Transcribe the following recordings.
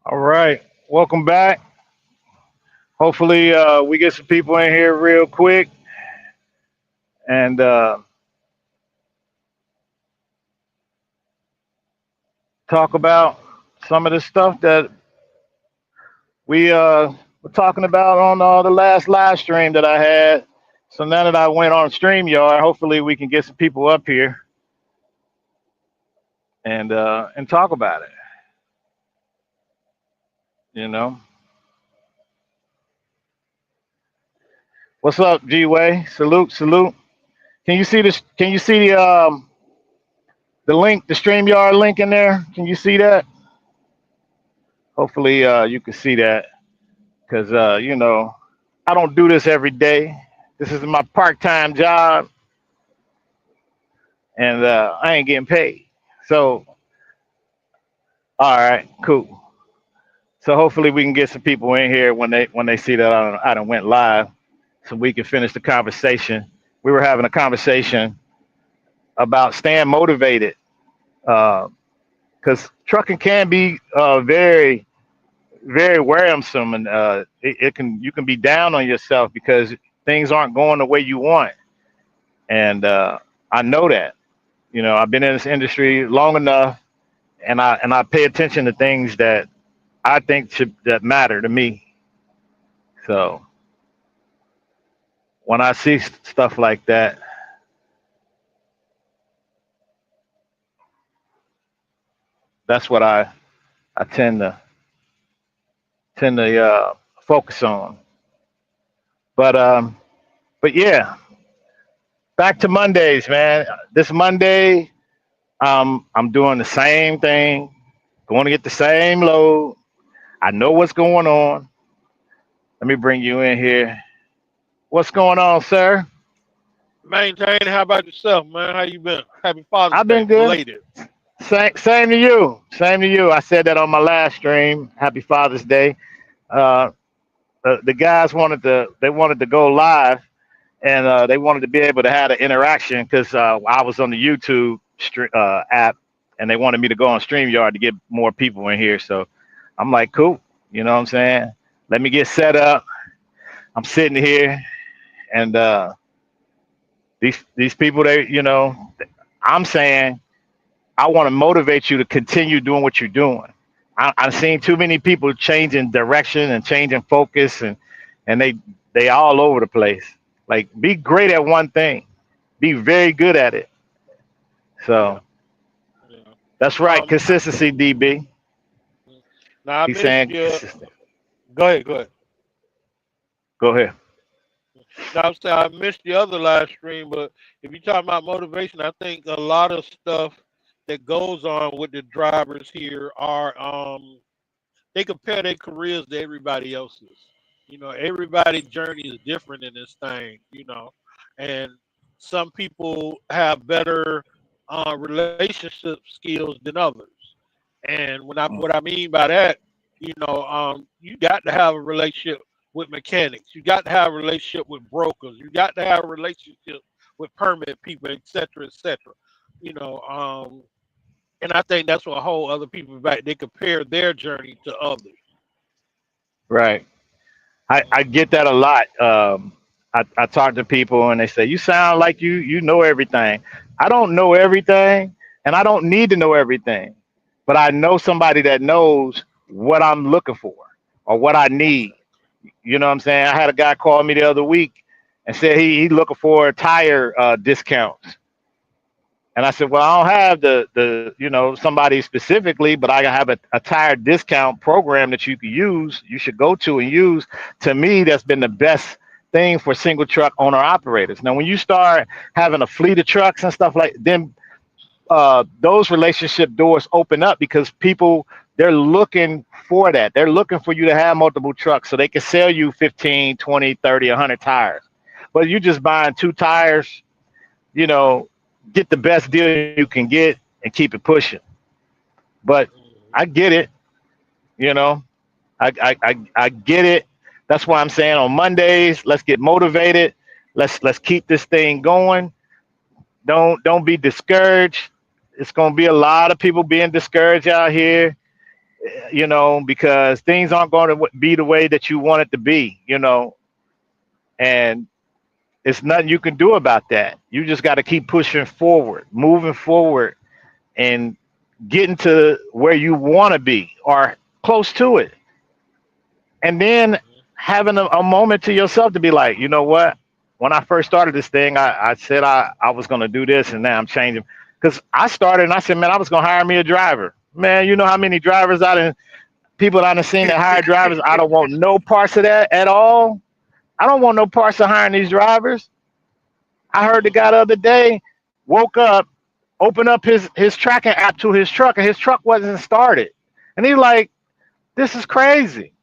All right, welcome back. Hopefully, we get some people in here real quick and talk about some of the stuff that we were talking about on the last live stream that I had. So now that I went on StreamYard, hopefully we can get some people up here and talk about it. You know, what's up, G Way? Salute, salute. Can you see this? Can you see the link, the StreamYard link in there? Can you see that? Hopefully, you can see that because I don't do this every day. This is my part-time job, and I ain't getting paid. So, all right, cool. So hopefully we can get some people in here when they see that I done went live, so we can finish the conversation. We were having a conversation about staying motivated, because trucking can be very very wearisome, and it can you can be down on yourself because things aren't going the way you want. And I know that. I've been in this industry long enough, and I pay attention to things that I think that matter to me. So when I see stuff like that, that's what I tend to focus on. But yeah, back to Mondays, man. This Monday, I'm doing the same thing, going to get the same load. I know what's going on. Let me bring you in here. What's going on, sir? Maintain. How about yourself, man? How you been? Happy Father's I've Day, been good. belated. Same to you. Same to you. I said that on my last stream. Happy Father's Day. Uh, the guys wanted to go live, and they wanted to be able to have an interaction because I was on the YouTube app, and they wanted me to go on StreamYard to get more people in here. So I'm like, cool. You know what I'm saying? Let me get set up. I'm sitting here, and these people, I'm saying I want to motivate you to continue doing what you're doing. I've seen too many people changing direction and changing focus, and they all over the place. Like, be great at one thing, be very good at it. Yeah, So yeah. that's right, Um, I, consistency, DB. now I He's missed saying you. consistent. Go ahead, go ahead. Go ahead. Now I'm saying I missed the other live stream, but if you're talking about motivation, I think a lot of stuff that goes on with the drivers here are they compare their careers to everybody else's. Everybody's journey is different in this thing. And some people have better relationship skills than others. And what I mean by that, you got to have a relationship with mechanics. You got to have a relationship with brokers. You got to have a relationship with permit people, et cetera, et cetera. You know, um, and I think that's what whole other people back. They compare their journey to others. Right. I get that a lot. I talk to people and they say, "You sound like you know everything." I don't know everything, and I don't need to know everything, but I know somebody that knows what I'm looking for or what I need. You know what I'm saying? I had a guy call me the other week and said he looking for tire discounts. And I said, well, I don't have the somebody specifically, but I have a tire discount program that you could use, you should go to and use. To me, that's been the best thing for single truck owner operators. Now, when you start having a fleet of trucks and stuff like, then those relationship doors open up because people, they're looking for that. They're looking for you to have multiple trucks so they can sell you 15, 20, 30, 100 tires. But you just buying two tires, you know, get the best deal you can get and keep it pushing. But I Mhm. get it, you know, I get it. That's why I'm saying on Mondays, let's get motivated. Let's keep this thing going. Don't be discouraged. It's gonna be a lot of people being discouraged out here. because things aren't going to be the way that you want it to be, and it's nothing you can do about that. You just got to keep pushing forward, moving forward, and getting to where you want to be or close to it. And then having a moment to yourself to be like, you know what? When I first started this thing, I said I was going to do this, and now I'm changing. Because I started and I said, man, I was going to hire me a driver. Man, you know how many drivers people that I've seen that hire drivers? I don't want no parts of that at all. I don't want no parts of hiring these drivers. I heard the guy the other day woke up, opened up his tracking app to his truck, and his truck wasn't started. And he's like, this is crazy,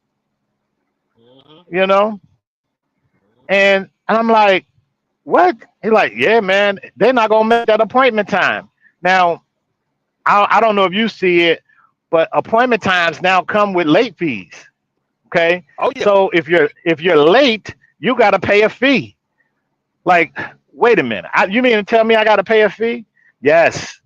you know? And I'm like, what? He's like, yeah, man, they're not gonna make that appointment time. Now, I don't know if you see it, but appointment times now come with late fees. Okay. Oh yeah. So if you're late, you gotta pay a fee. Like, wait a minute. You mean to tell me I gotta pay a fee? Yes.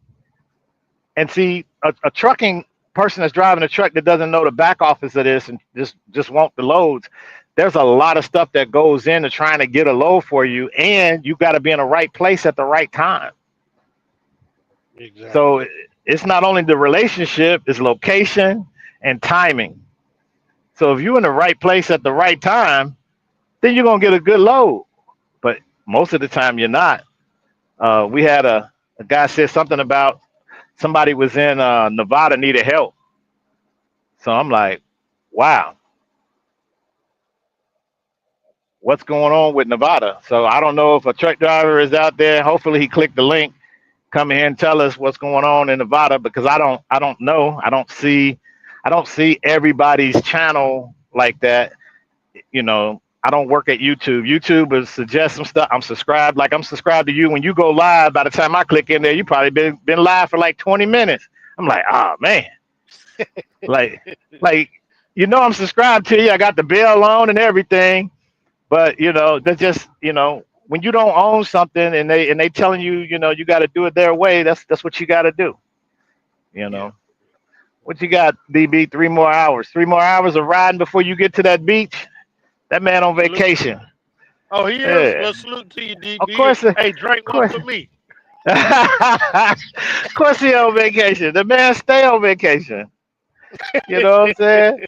And see, a trucking person that's driving a truck that doesn't know the back office of this and just want the loads, there's a lot of stuff that goes into trying to get a load for you, and you got to be in the right place at the right time. Exactly. So it's not only the relationship, it's location and timing. So if you're in the right place at the right time, then you're gonna get a good load. But most of the time you're not. We had a guy said something about somebody was in Nevada needed help. So I'm like, wow, what's going on with Nevada? So I don't know if a truck driver is out there. Hopefully he clicked the link, come here and tell us what's going on in Nevada, because I don't know. I don't see everybody's channel like that. I don't work at YouTube. YouTube will suggest some stuff. I'm subscribed to you. When you go live, by the time I click in there, you probably been live for like 20 minutes. I'm like, oh man. Like like I'm subscribed to you. I got the bell on and everything. But that's just when you don't own something and they telling you you got to do it their way. That's what you got to do. You Yeah. know what you got, DB? 3 more hours. 3 more hours of riding before you get to that beach. That man on Salute. vacation. Oh, he is. Yeah, Well, salute to you, of DB. course, of Hey, drink one course, for me. of course he on vacation. The man stay on vacation. You know what I'm saying?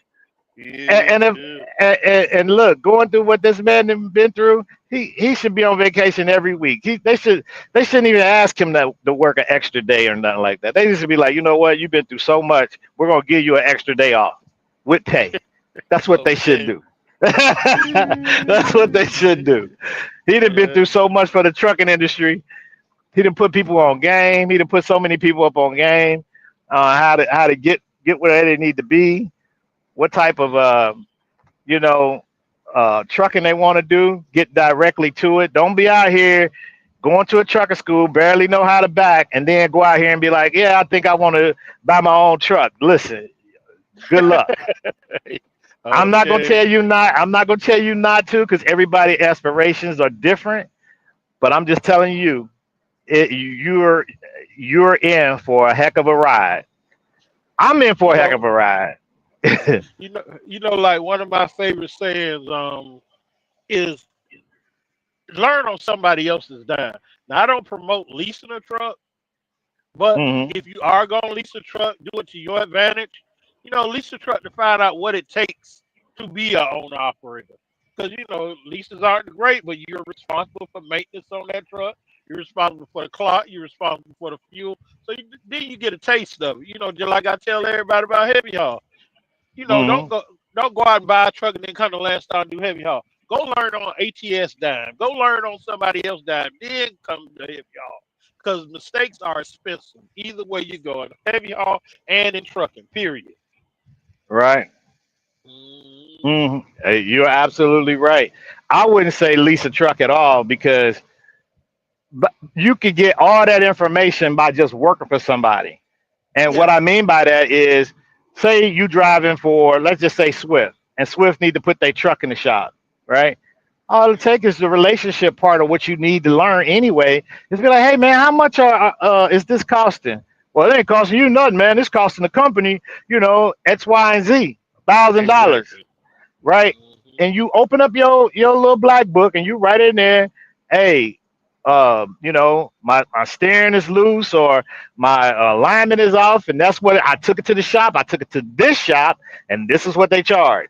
And, Yeah, and if yeah. and look, going through what this man done been through, he should be on vacation every week. They shouldn't even ask him to work an extra day or nothing like that. They just be like, you know what, you've been through so much, we're gonna give you an extra day off with pay. That's what they should Okay. do. That's what they should do. He done been Yeah. through so much for the trucking industry. He done put people on game. He done put so many people up on game. How to get where they need to be. What type of you know, trucking they want to do, get directly to it. Don't be out here going to a trucker school, barely know how to back, and then go out here and be like, yeah, I think I want to buy my own truck. Listen, good luck. I'm not gonna Okay. tell you not. I'm not gonna tell you not to, because everybody aspirations are different. But I'm just telling you, you're in for a heck of a ride. I'm in You for a heck of know, a ride. like one of my favorite sayings is learn on somebody else's dime. Now I don't promote leasing a truck, but Hmm. if you are gonna lease a truck, do it to your advantage. Lease a truck to find out what it takes to be a owner operator. Because leases aren't great, but you're responsible for maintenance on that truck. You're responsible for the clock. You're responsible for the fuel. So then you get a taste of it. Just like I tell everybody about heavy haul. Don't Hmm. go out and buy a truck and then come to last time and do heavy haul. Go learn on ATS dime. Go learn on somebody else dime. Then come to heavy haul. Because mistakes are expensive. Either way you go in heavy haul and in trucking. Period. Right. Mm, Hmm. Hey, you're absolutely right. I wouldn't say lease a truck at all, because but you could get all that information by just working for somebody. And yeah. what I mean by that is, say you driving for, let's just say Swift, and Swift need to put their truck in the shop, right? All it takes is the relationship part of what you need to learn anyway. Is be like, hey man, how much is this costing? Well, it ain't costing you nothing, man. It's costing the company, X, Y, and Z, $1,000, Exactly. right? Hmm. And you open up your little black book and you write in there, hey, my steering is loose or my alignment is off, and that's what I took it to the shop. I took it to this shop, and this is what they charge,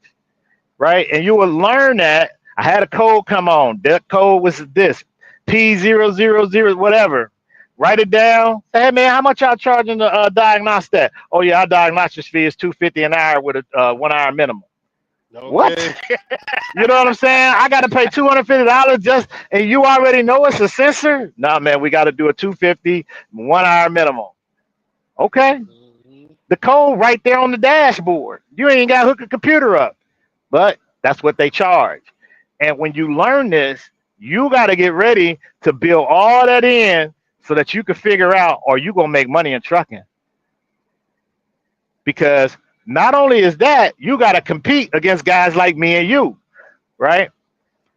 right? And you will learn that. I had a code come on. That code was this P000 whatever. Write it down. Say, hey man, how much y'all charging to diagnose that? Oh yeah, our diagnostics fee is 250 an hour with a 1 hour minimum. Okay. What? You know what I'm saying? I got to pay $250 just, and you already know it's a sensor. Nah, man, we got to do a 250 1 hour minimum. Okay, Hmm. the code right there on the dashboard. You ain't got to hook a computer up, but that's what they charge. And when you learn this, you got to get ready to build all that in so that you can figure out, are you gonna make money in trucking? Because not only is that, you got to compete against guys like me and you, right?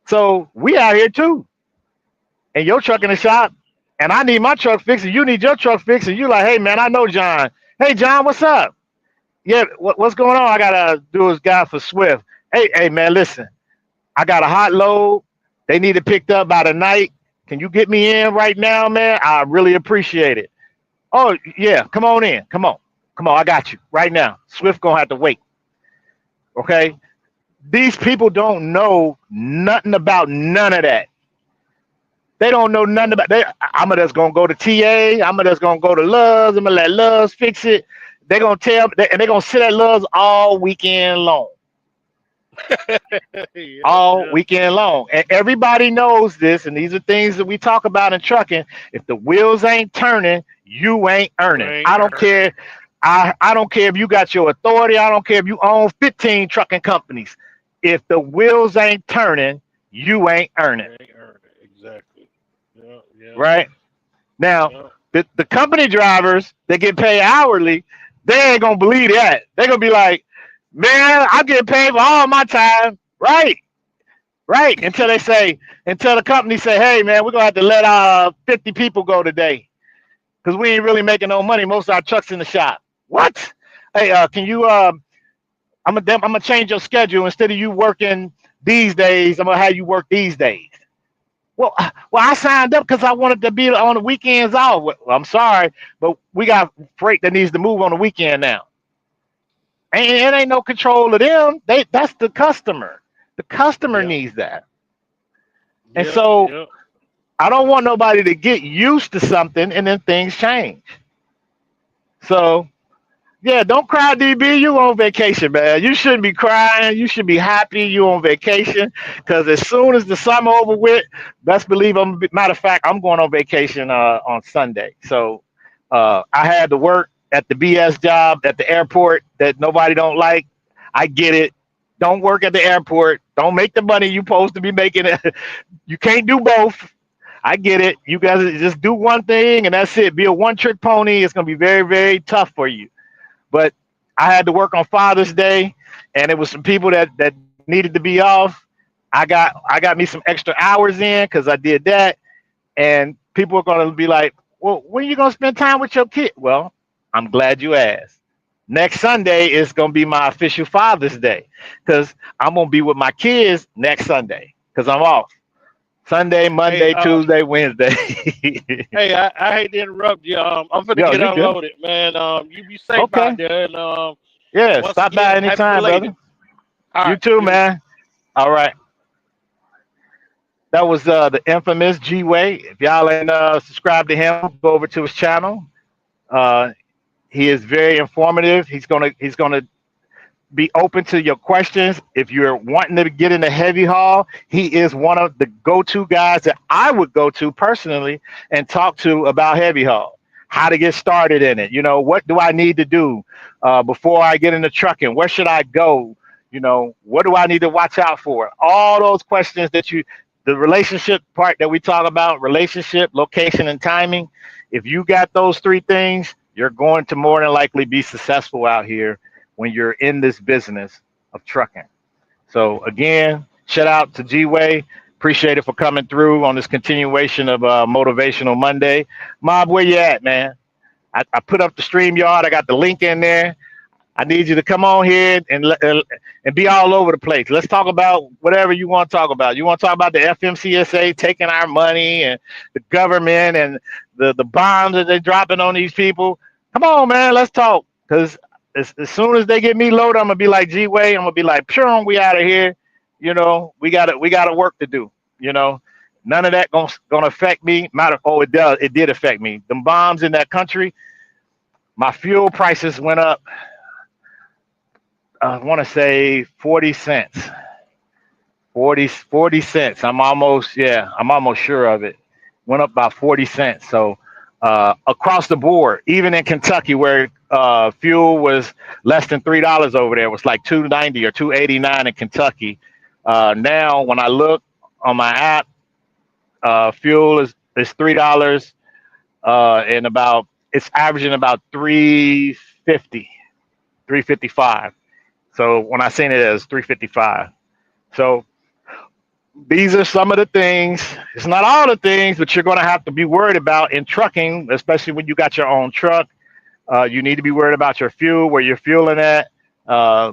So we out here too, and your truck in the Hmm. shop, and I need my truck fixed, and you need your truck fixed, and you like, hey man, I know John. Hey John, what's up? Yeah, what's going on? I gotta do this guy for Swift. Hey man, listen, I got a hot load. They need it picked up by the night. Can you get me in right now, man? I really appreciate it. Oh yeah, come on in. Come on. I got you right now. Swift gonna have to wait. Okay. These people don't know nothing about none of that. They don't know nothing Yeah. about. I'm just gonna go to TA. I'm just gonna go to Love's. I'm gonna let Love's fix it. They're gonna tell, and they're gonna sit at Love's all weekend long, Yeah. all Yeah. weekend long. And everybody knows this. And these are things that we talk about in trucking. If the wheels ain't turning, you ain't You earning. ain't I don't earning. care. I don't care if you got your authority. I don't care if you own 15 trucking companies. If the wheels ain't turning, you ain't earning. You ain't earning. Exactly. Yeah. Yeah. Right? Now, Yeah. the company drivers that get paid hourly, they ain't gonna believe that. They're gonna be like, man, I get paid for all my time. Right, right. Until the company say, hey man, we're gonna have to let 50 people go today because we ain't really making no money. Most of our trucks in the shop. What? Hey, can you I'm gonna change your schedule. Instead of you working these days, I'm gonna have you work these days. Well, I signed up because I wanted to be on the weekends off. Well, I'm sorry, but we got freight that needs to move on the weekend now. And it ain't no control of them. That's the customer. The customer Yeah. needs that. And Yeah. so Yeah. I don't want nobody to get used to something and then things change. So yeah, don't cry, DB. You on vacation, man. You shouldn't be crying. You should be happy you on vacation. Because as soon as the summer over with, best believe I'm. Matter of fact, I'm going on vacation on Sunday. So I had to work at the BS job at the airport that nobody don't like. I get it. Don't work at the airport. Don't make the money you supposed to be making. You can't do both. I get it. You guys just do one thing and that's it. Be a one trick pony. It's gonna be very, very tough for you. But I had to work on Father's Day, and it was some people that needed to be off. I got me some extra hours in because I did that, and people are gonna be like, "Well, when are you gonna spend time with your kid?" Well, I'm glad you asked. Next Sunday is gonna be my official Father's Day because I'm gonna be with my kids next Sunday because I'm off. Sunday, Hey. Monday, Tuesday, Wednesday. Hey. I hate to interrupt you. I'm finna Yo, get you good? unloaded, man. You be safe out Okay. there, and Yeah, once stop by again, happy anytime, belated. brother. All You right. too, Beautiful. man. All right. That was the infamous G Way. If y'all ain't subscribed to him, go over to his channel. Uh, he is very informative. He's gonna be open to your questions. If you're wanting to get into heavy haul, he is one of the go-to guys that I would go to personally and talk to about heavy haul. How to get started in it. What do I need to do before I get into trucking? Where should I go? What do I need to watch out for? All those questions the relationship part that we talk about, relationship, location, and timing. If you got those three things, you're going to more than likely be successful out here when you're in this business of trucking. So again, shout out to G Way. Appreciate it for coming through on this continuation of Motivational Monday. Mob, where you at, man? I put up the stream yard. I got the link in there. I need you to come on here and be all over the place. Let's talk about whatever you want to talk about. You want to talk about the FMCSA taking our money and the government and the bombs that they're dropping on these people. Come on, man. Let's talk. Because as soon as they get me loaded, I'm gonna be like G Way. I'm gonna be like, pure, we out of here. We got work to do. You know, none of that gonna affect me. Matter. Oh, it does. It did affect me. Them bombs in that country. My fuel prices went up. I want to say 40 cents. 40 cents. I'm almost sure of it. Went up by 40 cents. So across the board, even in Kentucky, where fuel was less than $3 over there, it was like 2.90 or 2.89 in Kentucky. Now, when I look on my app, fuel is $3 and about it's averaging about 350, 355. So when I seen it as 355. So these are some of the things. It's not all the things, but you're going to have to be worried about in trucking, especially when you got your own truck. You need to be worried about your fuel, where you're fueling at, uh,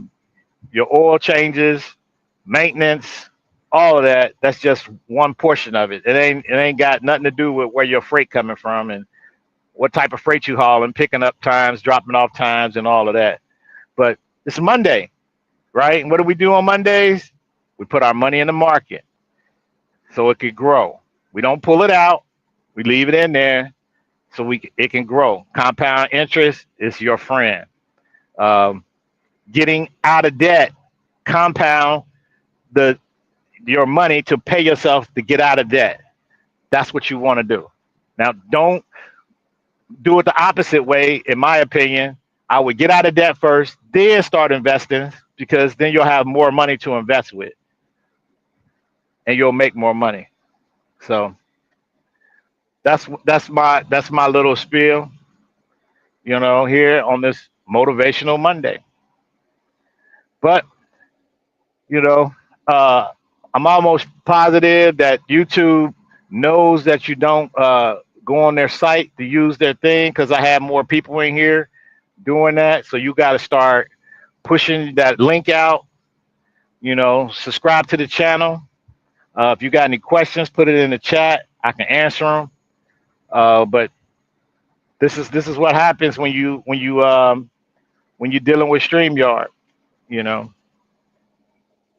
your oil changes, maintenance, all of that. That's just one portion of it. It ain't got nothing to do with where your freight coming from and what type of freight you hauling, picking up times, dropping off times, and all of that. But it's Monday, right? And what do we do on Mondays? We put our money in the market so it could grow. We don't pull it out. We leave it in there so it can grow. Compound interest is your friend. Um, Getting out of debt, compound the your money to pay yourself to get out of debt. That's what you want to do. Now, don't do it the opposite way. In my opinion, I would get out of debt first, then start investing because then you'll have more money to invest with, and you'll make more money. So that's my little spiel, here on this motivational Monday. But you know, uh, I'm almost positive that YouTube knows that you don't go on their site to use their thing because I have more people in here doing that. So you got to start pushing that link out. Subscribe to the channel. If you got any questions, put it in the chat. I can answer them. But this is what happens when you're dealing with Streamyard. You know,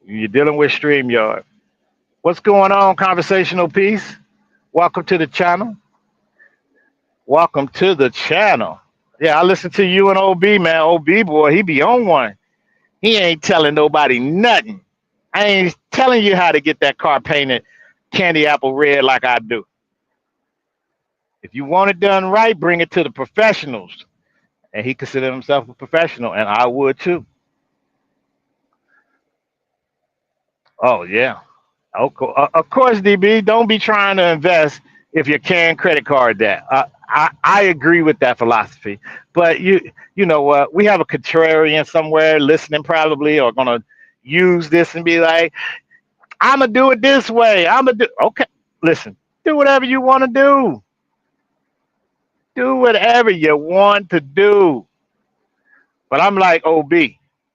you're dealing with Streamyard. What's going on, conversational piece? Welcome to the channel. Welcome to the channel. Yeah, I listen to you and OB, man. OB boy, he be on one. He ain't telling nobody nothing. I ain't telling you how to get that car painted candy apple red like I do. If you want it done right, bring it to the professionals. And he considered himself a professional, and I would too. Oh yeah. Of course, DB. Don't be trying to invest if you can credit card that. I agree with that philosophy, but you know what? We have a contrarian somewhere listening probably or gonna use this and be like, "I'm gonna do it this way. I'm gonna do." Okay, listen. Do whatever you want to do. Do whatever you want to do. But I'm like OB,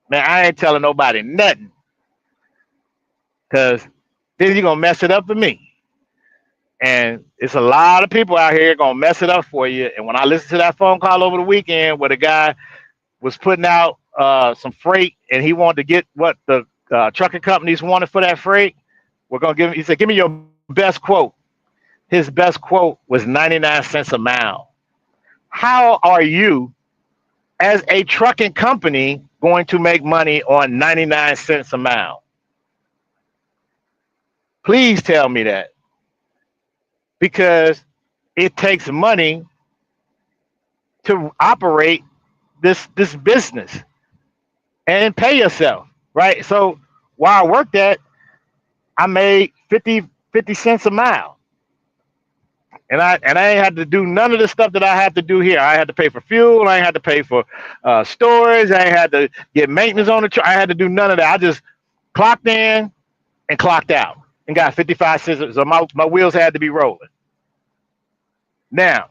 man. I ain't telling nobody nothing because then you're gonna mess it up for me. And it's a lot of people out here gonna mess it up for you. And when I listened to that phone call over the weekend where the guy was putting out some freight and he wanted to get what the trucking companies wanted for that freight, we're gonna give him. He said, "Give me your best quote." His best quote was 99 cents a mile. How are you, as a trucking company, going to make money on 99 cents a mile? Please tell me that because it takes money to operate this business and pay yourself, right? So while I worked at, I made 50 cents a mile. And I ain't had to do none of the stuff that I had to do here. I had to pay for fuel. I ain't had to pay for storage. I ain't had to get maintenance on the truck. I had to do none of that. I just clocked in and clocked out and got 55 cents. So my wheels had to be rolling. Now,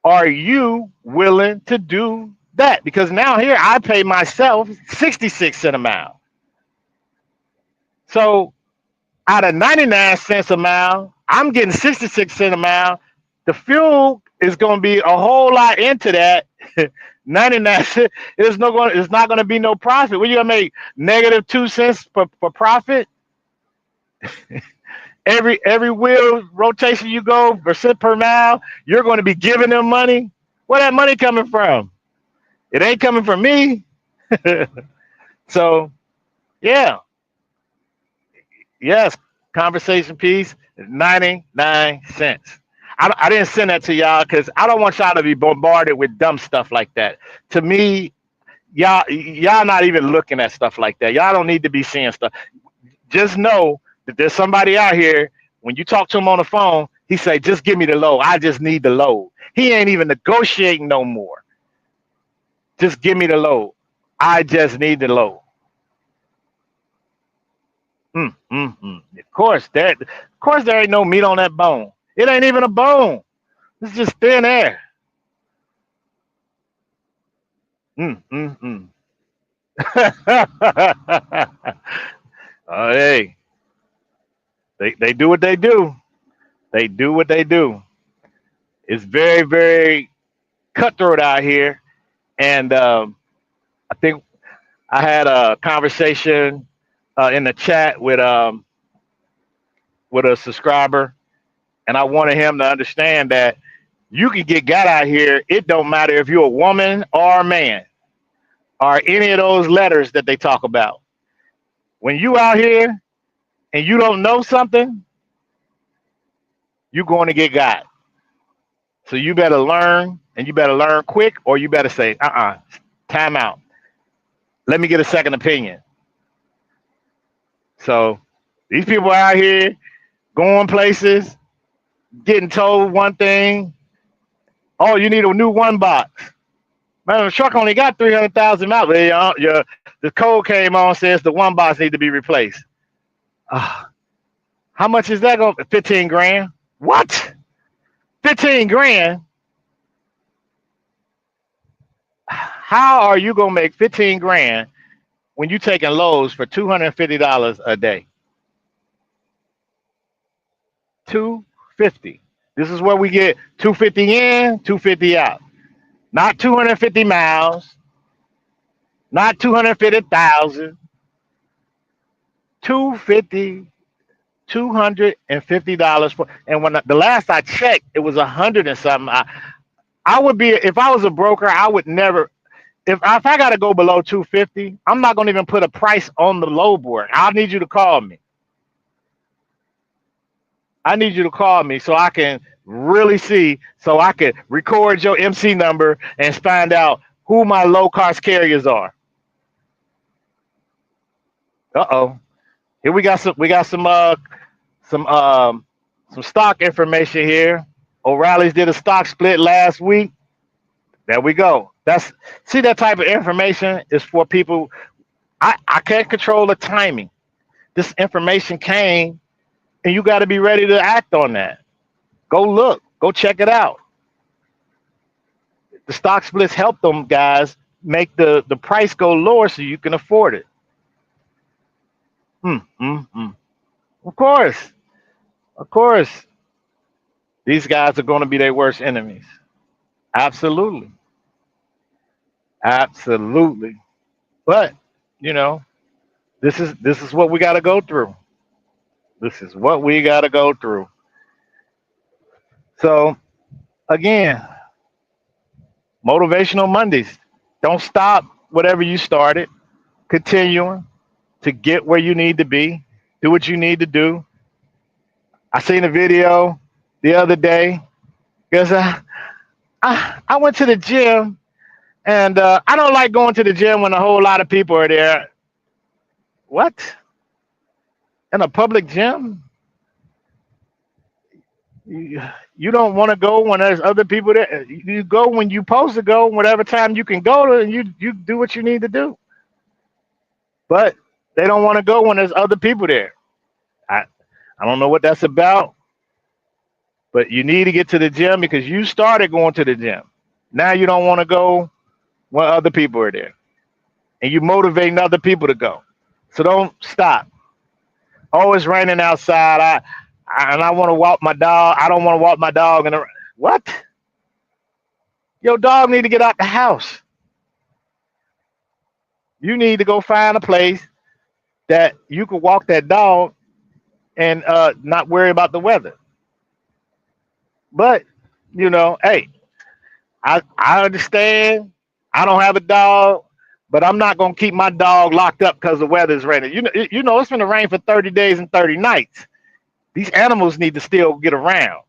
Are you willing to do that? Because now here I pay myself 66 cents a mile. So out of 99 cents a mile, I'm getting 66 cents a mile. The fuel is going to be a whole lot into that. 99 cents. It's not going to be no profit. When you're going to make negative 2 cents for profit, every wheel rotation you go percent per mile, you're going to be giving them money. Where that money coming from? It ain't coming from me. So yeah, yes, conversation piece, 99 cents. I didn't send that to y'all because I don't want y'all to be bombarded with dumb stuff like that. To me, y'all not even looking at stuff like that. Y'all don't need to be seeing stuff. Just know that there's somebody out here. When you talk to him on the phone, he say, "Just give me the load. I just need the load." He ain't even negotiating no more. Just give me the load. I just need the load. Of course, there ain't no meat on that bone. It ain't even a bone. It's just thin air. Mm, mm, mm. Hey, they do what they do. They do what they do. It's very, very cutthroat out here. And I think I had a conversation in the chat with a subscriber, and I wanted him to understand that you can get got out here. It don't matter if you're a woman or a man or any of those letters that they talk about. When you out here and you don't know something, you're going to get got. So you better learn, and you better learn quick, or you better say, time out. Let me get a second opinion. So these people out here going places, getting told one thing. Oh, you need a new one box. Man, the truck only got 300,000 miles. The code came on, says the one box need to be replaced. Uh, how much is that going? 15 grand. What? 15 grand? How are you gonna make 15 grand when you taking loads for $250 a day? 250. This is where we get 250 in, 250 out. Not 250 miles, not 250,000. 250, $250 for. And when the last I checked, it was 100 and something. I would be, if I was a broker, I would never. If I got to go below 250, I'm not gonna even put a price on the low board. I need you to call me. I need you to call me so I can really see, so I can record your MC number and find out who my low cost carriers are. Uh oh. Here some some stock information here. O'Reilly's did a stock split last week. There we go. That's See, that type of information is for people. I can't control the timing. This information came, and you got to be ready to act on that. Go look, go check it out. The stock splits help them guys make the price go lower so you can afford it. Mm, mm, mm. Of course, of course, these guys are going to be their worst enemies. Absolutely, absolutely. But you know, this is what we got to go through. This is what we got to go through. So again, motivational Mondays. Don't stop whatever you started. Continuing to get where you need to be. Do what you need to do. I seen a video the other day because I went to the gym, and I don't like going to the gym when a whole lot of people are there. What? In a public gym? You, you don't want to go when there's other people there. You go when you're supposed to go, whatever time you can go to, and you do what you need to do. But they don't want to go when there's other people there. I, I don't know what that's about. But you need to get to the gym because you started going to the gym. Now you don't want to go when other people are there, and you motivating other people to go. So don't stop. Oh, it's raining outside. And I want to walk my dog. I don't want to walk my dog in the what? Your dog need to get out the house. You need to go find a place that you can walk that dog and not worry about the weather. But hey, I understand. I don't have a dog, but I'm not gonna keep my dog locked up because the weather's raining. It's gonna rain for 30 days and 30 nights. These animals need to still get around.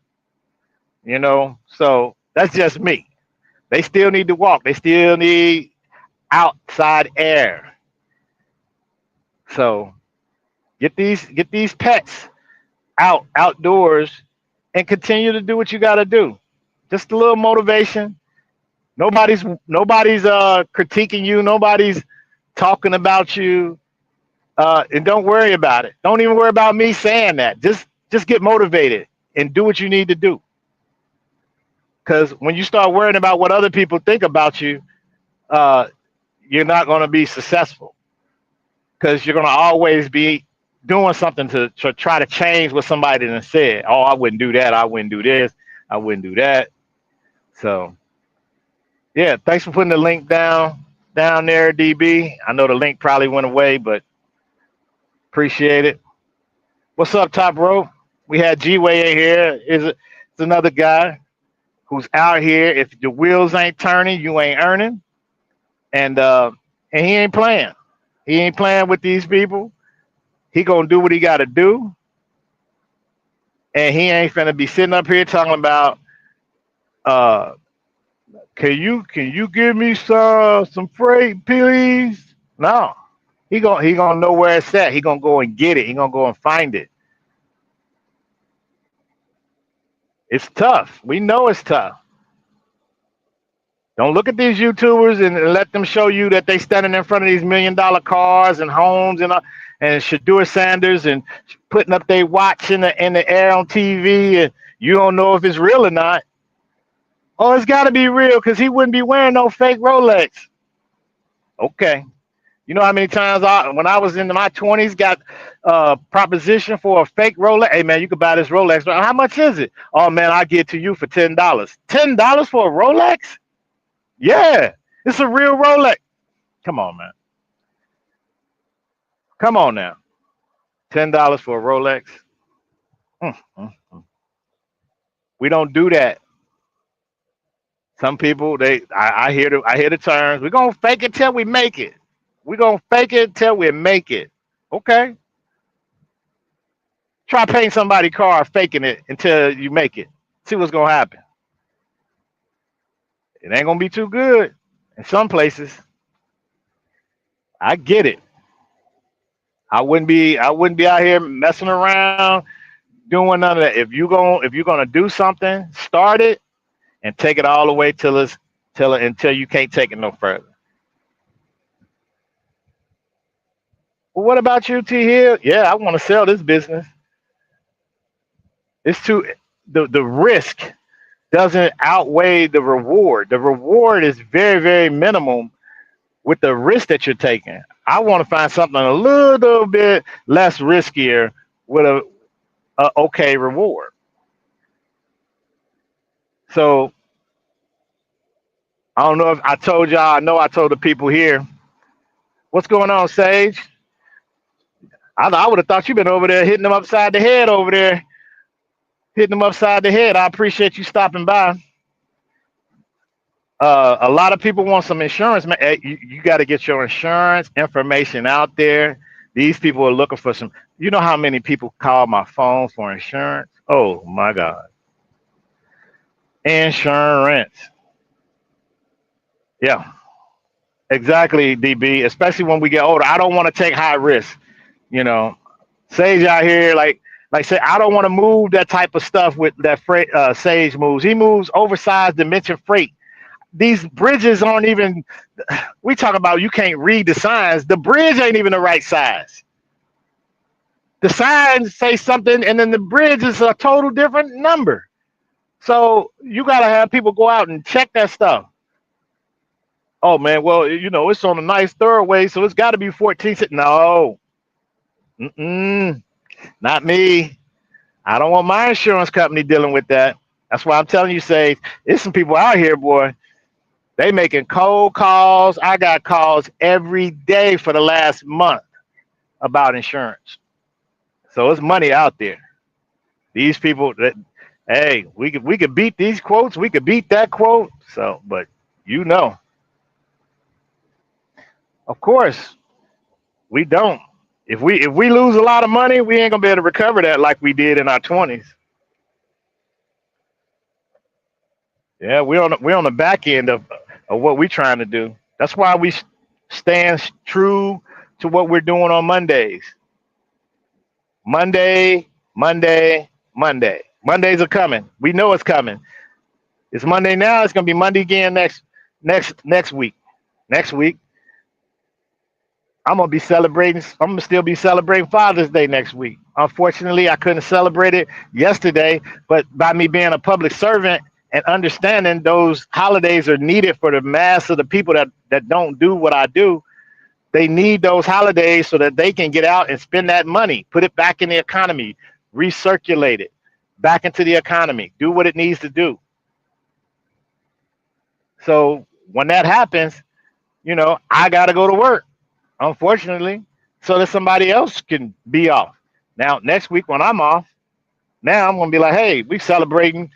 So that's just me. They still need to walk. They still need outside air. So get these pets outdoors and continue to do what you got to do. Just a little motivation. Nobody's critiquing you. Nobody's talking about you. And don't worry about it. Don't even worry about me saying that. Just get motivated and do what you need to do. Because when you start worrying about what other people think about you, uh, you're not going to be successful. Because you're going to always be doing something to try to change what somebody done said. Oh, I wouldn't do that. I wouldn't do this. I wouldn't do that. So yeah, thanks for putting the link down there, DB. I know the link probably went away, but appreciate it. What's up, Top Rope? We had G Way in here. Is another guy who's out here. If the wheels ain't turning, you ain't earning, and uh, and he ain't playing. He ain't playing with these people. He gonna do what he got to do, and he ain't finna be sitting up here talking about, uh, can you give me some freight, please? No, he gonna know where it's at. He gonna go and get it. He gonna go and find it. It's tough. We know it's tough. Don't look at these YouTubers and let them show you that they standing in front of these $1 million cars and homes and Shadur Sanders and putting up their watch in the air on TV, and you don't know if it's real or not. Oh, it's got to be real because he wouldn't be wearing no fake Rolex. Okay. You know how many times when I was in my 20s, got proposition for a fake Rolex? Hey man, you could buy this Rolex. How much is it? Oh man, I'll get it to you for $10. $10 for a Rolex? Yeah, it's a real Rolex. Come on, man. Come on now. $10 for a Rolex. Mm, mm, mm. We don't do that. Some people, I hear the terms. We're gonna fake it till we make it. We're gonna fake it till we make it. Okay. Try painting somebody's car faking it until you make it. See what's gonna happen. It ain't gonna be too good. In some places, I get it. I wouldn't be out here messing around doing none of that. If you're gonna do something, start it and take it all the way until you can't take it no further. Well, what about you, T Hill? Yeah, I want to sell this business. It's too the risk doesn't outweigh the reward. The reward is very, very minimum with the risk that you're taking. I want to find something a little bit less riskier with a okay reward. So I don't know if I told y'all. I know I told the people here. What's going on, Sage? I would have thought you've been over there hitting them upside the head over there, hitting them upside the head. I appreciate you stopping by. A lot of people want some insurance. Man, you got to get your insurance information out there. These people are looking for some. You know how many people call my phone for insurance? Oh my God, insurance. Yeah, exactly, DB. Especially when we get older, I don't want to take high risk. You know, Sage out here, like say, I don't want to move that type of stuff with that freight. Sage moves. He moves oversized dimension freight. These bridges aren't even. We talk about you can't read the signs. The bridge ain't even the right size. The signs say something, and then the bridge is a total different number. So you gotta have people go out and check that stuff. Oh man, well, it's on a nice thoroughway, so it's got to be 14. No, mm-mm, not me. I don't want my insurance company dealing with that. That's why I'm telling you, say, there's some people out here, boy. They making cold calls. I got calls every day for the last month about insurance. So it's money out there. These people that, hey, we could beat these quotes. We could beat that quote. So, but you know, of course, we don't. If we lose a lot of money, we ain't gonna be able to recover that like we did in our 20s. Yeah, we're on the back end of what we're trying to do. That's why we stand true to what we're doing on Mondays. Monday, Monday, Monday. Mondays are coming. We know it's coming. It's Monday now. It's gonna be Monday again next week. Next week, I'm gonna be celebrating. I'm gonna still be celebrating Father's Day next week. Unfortunately, I couldn't celebrate it yesterday, but by me being a public servant and understanding those holidays are needed for the mass of the people that don't do what I do, they need those holidays so that they can get out and spend that money, put it back in the economy, recirculate it back into the economy, do what it needs to do. So when that happens, I got to go to work, unfortunately, so that somebody else can be off. Now, next week when I'm off, now I'm going to be like, hey, we celebrating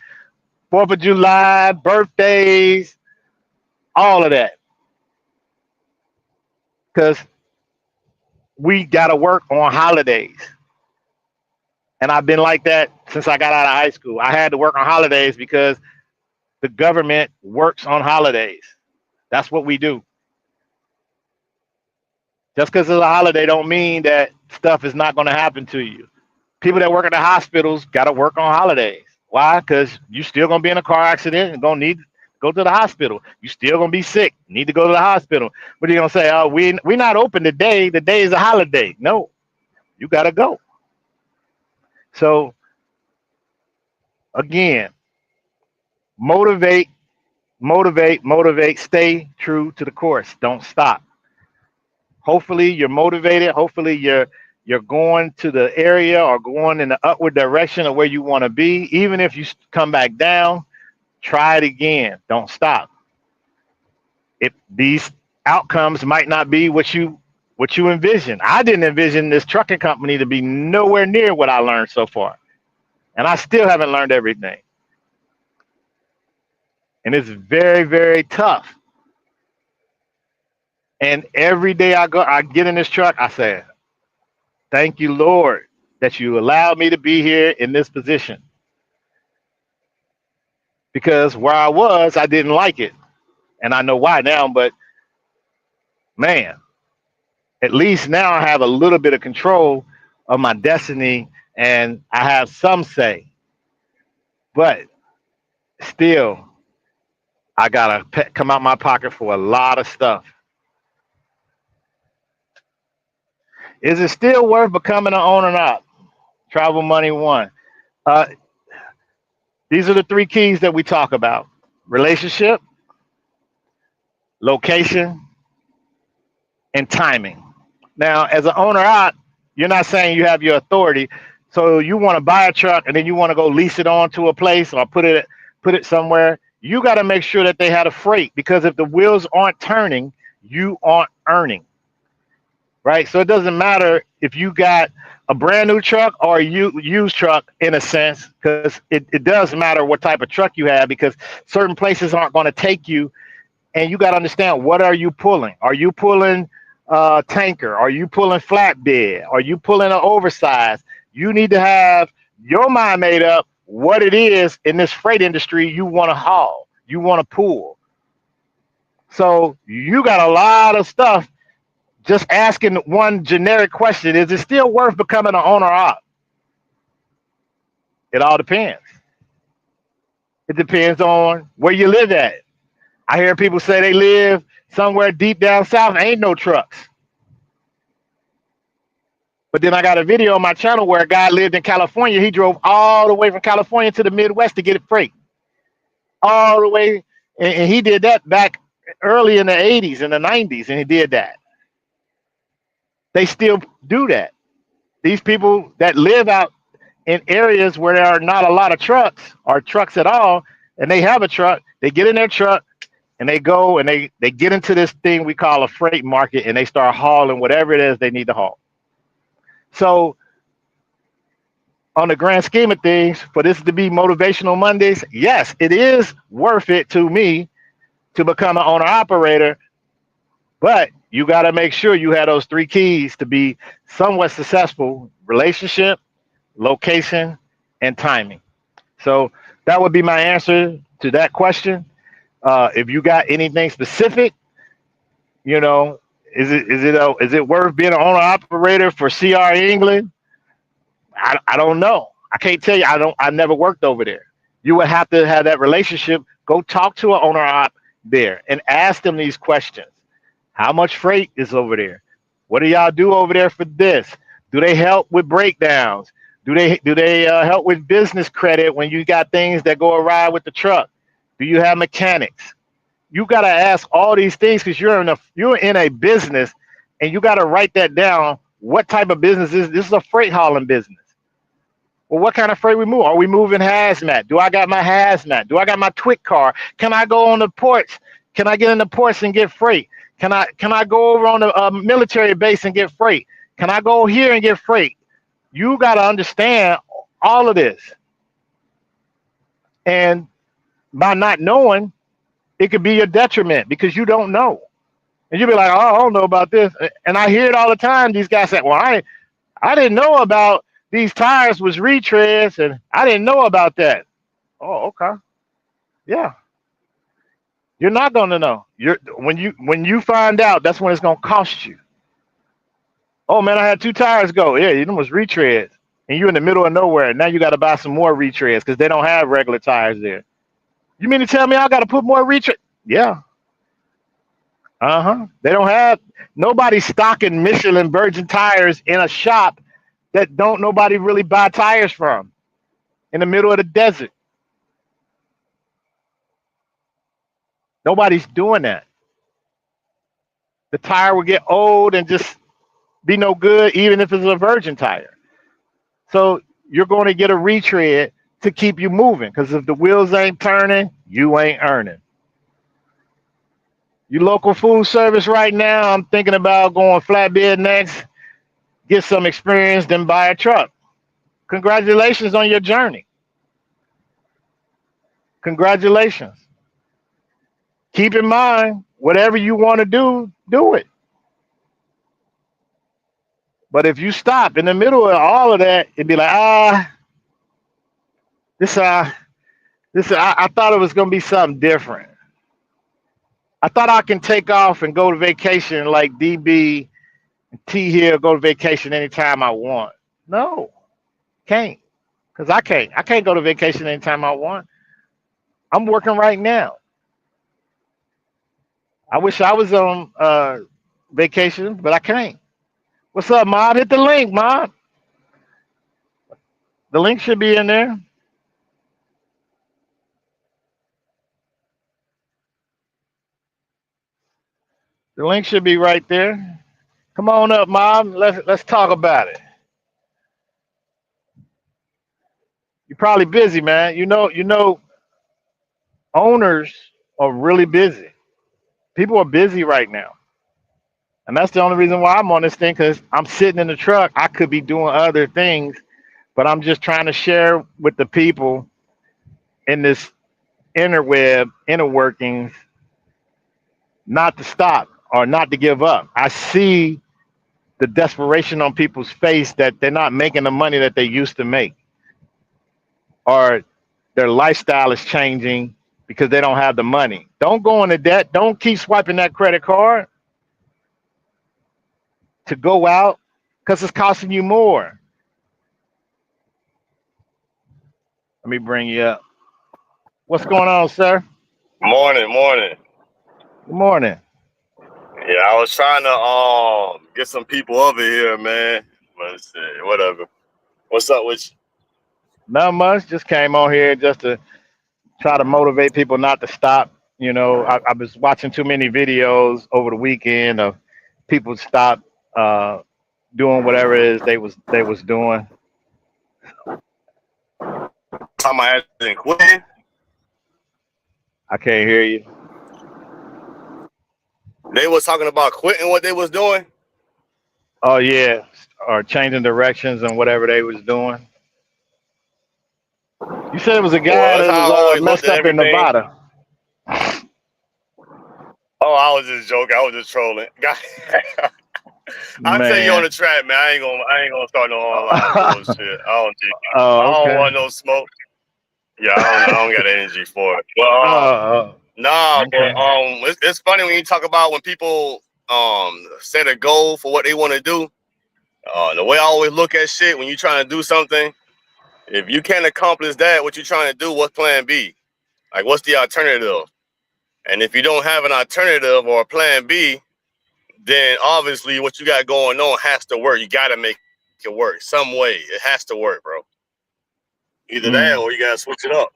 4th of July, birthdays, all of that, because we got to work on holidays. And I've been like that since I got out of high school. I had to work on holidays because the government works on holidays. That's what we do. Just because it's a holiday don't mean that stuff is not going to happen to you. People that work at the hospitals got to work on holidays. Why? Because you still going to be in a car accident and going to need to go to the hospital. You still going to be sick, need to go to the hospital. What are you going to say? Oh, we're not open today. The day is a holiday. No, you got to go. So again, motivate, motivate, motivate. Stay true to the course. Don't stop. Hopefully you're motivated. Hopefully you're going to the area or going in the upward direction of where you want to be. Even if you come back down, try it again. Don't stop. If these outcomes might not be what you envision. I didn't envision this trucking company to be nowhere near what I learned so far. And I still haven't learned everything. And it's very, very tough. And every day I get in this truck, I say, thank you, Lord, that you allowed me to be here in this position. Because where I was, I didn't like it. And I know why now, but man, at least now I have a little bit of control of my destiny and I have some say. But still, I got to come out my pocket for a lot of stuff. Is it still worth becoming an owner or not? Travel Money One. Uh, these are the three keys that we talk about: relationship, location, and timing. Now, as an owner out, you're not saying you have your authority. So you want to buy a truck and then you want to go lease it on to a place or put it somewhere. You got to make sure that they had a freight because if the wheels aren't turning, you aren't earning, right? So it doesn't matter if you got a brand new truck or a used truck in a sense, because it does matter what type of truck you have because certain places aren't going to take you and you got to understand what are you pulling? Are you pulling tanker? Are you pulling flatbed? Are you pulling an oversized? You need to have your mind made up what it is in this freight industry you want to haul, you want to pull. So you got a lot of stuff. Just asking one generic question: is it still worth becoming an owner op? It all depends. It depends on where you live at. I hear people say they live somewhere deep down south, ain't no trucks. But then I got a video on my channel where a guy lived in California. He drove all the way from California to the Midwest to get it freight. all the way, and he did that back early in the '80s and the '90s, and he did that. They still do that. These people that live out in areas where there are not a lot of trucks or trucks at all, and they have a truck, they get in their truck and they go and they get into this thing we call a freight market, and they start hauling whatever it is they need to haul. So on the grand scheme of things, for this to be motivational Mondays, yes, it is worth it to me to become an owner operator, but you got to make sure you have those three keys to be somewhat successful: relationship, location, and timing. So that would be my answer to that question. If you got anything specific, you know, is it worth being an owner operator for CR England? I don't know. I can't tell you. I never worked over there. You would have to have that relationship. Go talk to an owner op there and ask them these questions. How much freight is over there? What do y'all do over there for this? Do they help with breakdowns? Do they help with business credit when you got things that go awry with the truck? Do you have mechanics? You got to ask all these things because you're in a business, and you got to write that down. What type of business is this? Is a freight hauling business. Well, what kind of freight we move? Are we moving hazmat? Do I got my hazmat? Do I got my twit car? Can I go on the ports? Can I get in the ports and get freight? Can I go over on the military base and get freight? Can I go here and get freight? You got to understand all of this, and by not knowing, it could be your detriment because you don't know, and you'll be like, "Oh, I don't know about this," and I hear it all the time. These guys say, "Well, I didn't know about these tires was retreads, and I didn't know about that." Oh, okay. Yeah. You're not gonna know. When you find out, that's when it's gonna cost you. Oh man, I had two tires go. Yeah, it was retreads. And you're in the middle of nowhere. Now you gotta buy some more retreads because they don't have regular tires there. You mean to tell me I gotta put more retread? Yeah. Uh-huh. They don't have nobody stocking Michelin Virgin tires in a shop that don't nobody really buy tires from in the middle of the desert. Nobody's doing that. The tire will get old and just be no good, even if it's a virgin tire. So you're going to get a retread to keep you moving because if the wheels ain't turning, you ain't earning. You local food service right now, I'm thinking about going flatbed next, get some experience, then buy a truck. Congratulations on your journey. Congratulations. Keep in mind, whatever you want to do it. But if you stop in the middle of all of that, it'd be like, this, uh, I thought it was gonna be something different. I thought I can take off and go to vacation like DB and T here, go to vacation anytime I want. No, can't, cause I can't. I can't go to vacation anytime I want. I'm working right now. I wish I was on vacation, but I can't. What's up, Mob? Hit the link, Mob. The link should be in there. The link should be right there. Come on up, Mob. Let's talk about it. You're probably busy, man. Owners are really busy. People are busy right now. And that's the only reason why I'm on this thing because I'm sitting in the truck. I could be doing other things, but I'm just trying to share with the people in this inner workings not to stop or not to give up. I see the desperation on people's face that they're not making the money that they used to make, or their lifestyle is changing because they don't have the money. Don't go into debt. Don't keep swiping that credit card to go out because it's costing you more. Let me bring you up. What's going on, sir? Morning, morning. Good morning. Yeah, I was trying to get some people over here, man. Let's see, whatever. What's up with you? Not much. Just came on here just to try to motivate people not to stop. You know, I was watching too many videos over the weekend of people stop uh, doing whatever it is they was doing. Talking about acting quitting. I can't hear you. They was talking about quitting what they was doing. Oh yeah, or changing directions and whatever they was doing. You said it was a Well, guy that's that how was I always looked messed at up in everything. Nevada. Oh, I was just joking. I was just trolling. I tell you on Man. the track, man. I ain't gonna start no online bullshit. I Oh, don't okay. want no smoke. Yeah, I don't got energy for it. Well, Oh, nah, but okay. it's funny when you talk about when people set a goal for what they want to do. The way I always look at shit when you're trying to do something, if you can't accomplish that, what you're trying to do, what's plan B? Like, what's the alternative? And if you don't have an alternative or a plan B, then obviously what you got going on has to work. You got to make it work some way. It has to work, bro. Either that Mm. or you got to switch it up.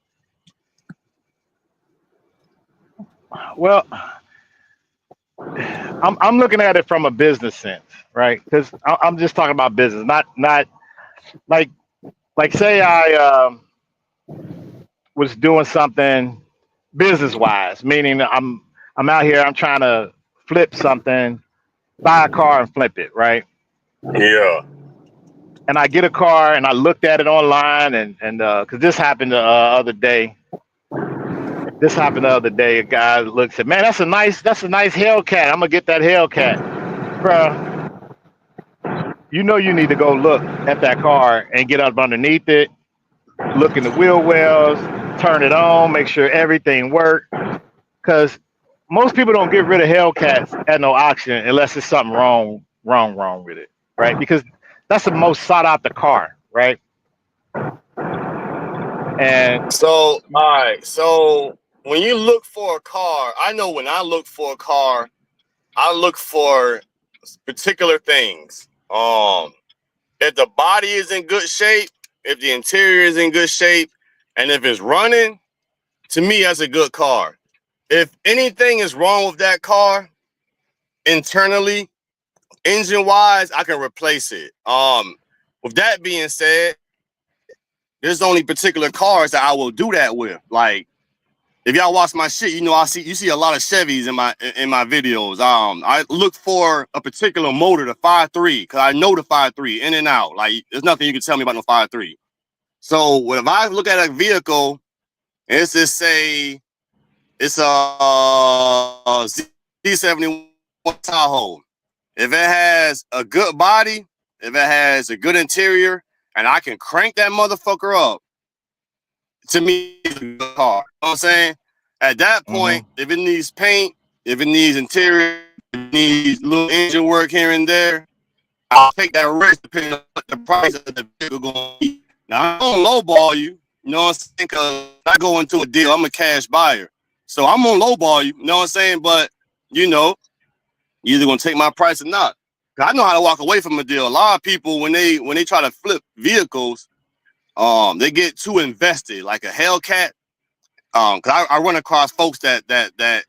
Well, I'm looking at it from a business sense, right? Because I'm just talking about business, not like say I was doing something business wise, meaning I'm out here, I'm trying to flip something, buy a car and flip it, right? Yeah. And I get a car and I looked at it online and because this happened the other day. This happened the other day. A guy looks at, man, that's a nice Hellcat. I'm gonna get that Hellcat, bro. You know you need to go look at that car and get up underneath it, look in the wheel wells, turn it on, make sure everything works. Because most people don't get rid of Hellcats at no auction unless there's something wrong with it, right? Because that's the most sought after car, right? And So, all right. So, when you look for a car, I know when I look for a car, I look for particular things. If the body is in good shape, if the interior is in good shape, and if it's running, to me, that's a good car. If anything is wrong with that car internally, engine wise, I can replace it. With that being said, there's only particular cars that I will do that with. Like, if y'all watch my shit, you know you see a lot of Chevys in my videos. I look for a particular motor, the 5.3, because I know the 5.3 in and out. Like, there's nothing you can tell me about no 5.3. So if I look at a vehicle and it's just say it's a Z71 Tahoe, if it has a good body, if it has a good interior, and I can crank that motherfucker up, to me, it's a good car. You know what I'm saying? At that point, mhm, if it needs paint, if it needs interior, if it needs little engine work here and there, I'll take that risk depending on what the price of the vehicle going to be. Now, I don't lowball you. You know what I'm saying? Because I go into a deal, I'm a cash buyer. So I'm going to lowball you. You know what I'm saying? But, you know, you're either going to take my price or not. I know how to walk away from a deal. A lot of people, when they try to flip vehicles, they get too invested, like a Hellcat. Cause I run across folks that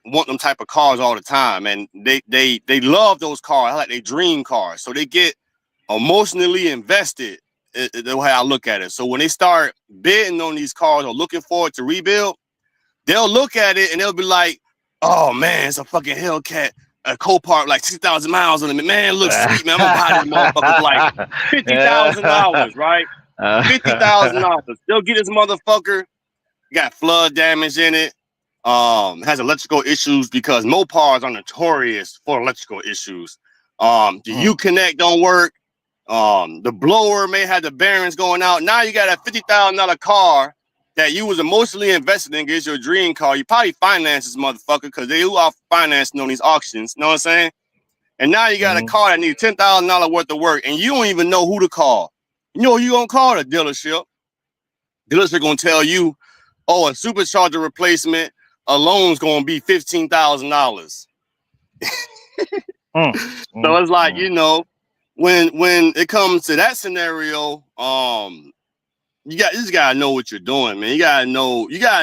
want them type of cars all the time, and they love those cars, like they dream cars. So they get emotionally invested. The way I look at it. So when they start bidding on these cars or looking forward to rebuild, they'll look at it and they'll be like, "Oh man, it's a fucking Hellcat, a Copart, like 6,000 miles on it. Man, it looks sweet, man. I'm gonna buy this motherfucker for like $50,000, right? $50,000. They'll get this motherfucker. Got flood damage in it. Has electrical issues because Mopars are notorious for electrical issues. The mm, U-Connect don't work. The blower may have the bearings going out. Now you got a $50,000 car that you was emotionally invested in, gets your dream car. You probably finance this motherfucker because they are financing on these auctions. You know what I'm saying? And now you got a mhm. car that needs $10,000 worth of work, and you don't even know who to call. You know who you gonna call? The dealership. Dealership gonna tell you, oh, a supercharger replacement alone's gonna be $15,000. Mm, So mm, it's like, mm. when it comes to that scenario, you just gotta know what you're doing, man. You gotta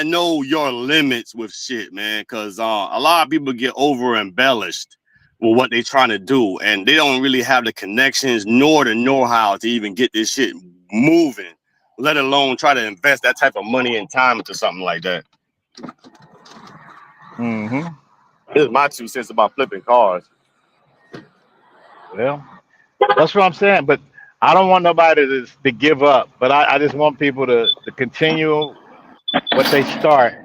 know your limits with shit, man. Cause a lot of people get over embellished with what they're trying to do, and they don't really have the connections nor the know-how to even get this shit moving, let alone try to invest that type of money and time into something like that. Hmm. This is my 2 cents about flipping cars. Well, that's what I'm saying. But I don't want nobody to give up. But I just want people to continue what they start,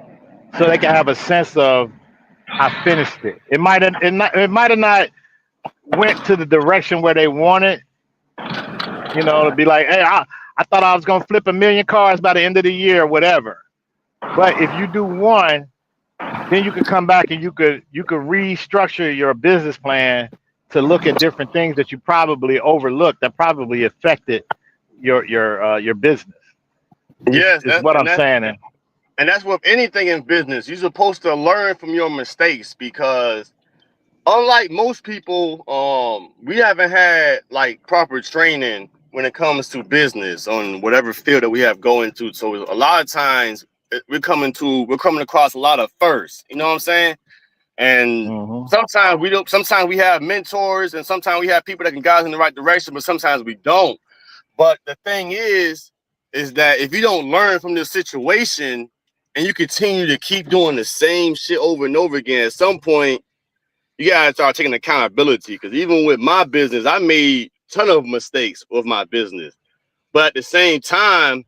so they can have a sense of I finished it. It might have not went to the direction where they wanted. To be like, hey, I thought I was gonna flip 1 million cars by the end of the year, or whatever. But if you do one, then you could come back and you could restructure your business plan to look at different things that you probably overlooked that probably affected your business. Yes, Is what I'm saying. and that's with anything in business. You're supposed to learn from your mistakes because unlike most people, we haven't had like proper training when it comes to business on whatever field that we have going to. So a lot of times we're coming across a lot of firsts. You know what I'm saying? And Hmm. sometimes we don't. Sometimes we have mentors, and sometimes we have people that can guide us in the right direction. But sometimes we don't. But the thing is that if you don't learn from this situation and you continue to keep doing the same shit over and over again, at some point you gotta start taking accountability. Because even with my business, I made a ton of mistakes with my business. But at the same time,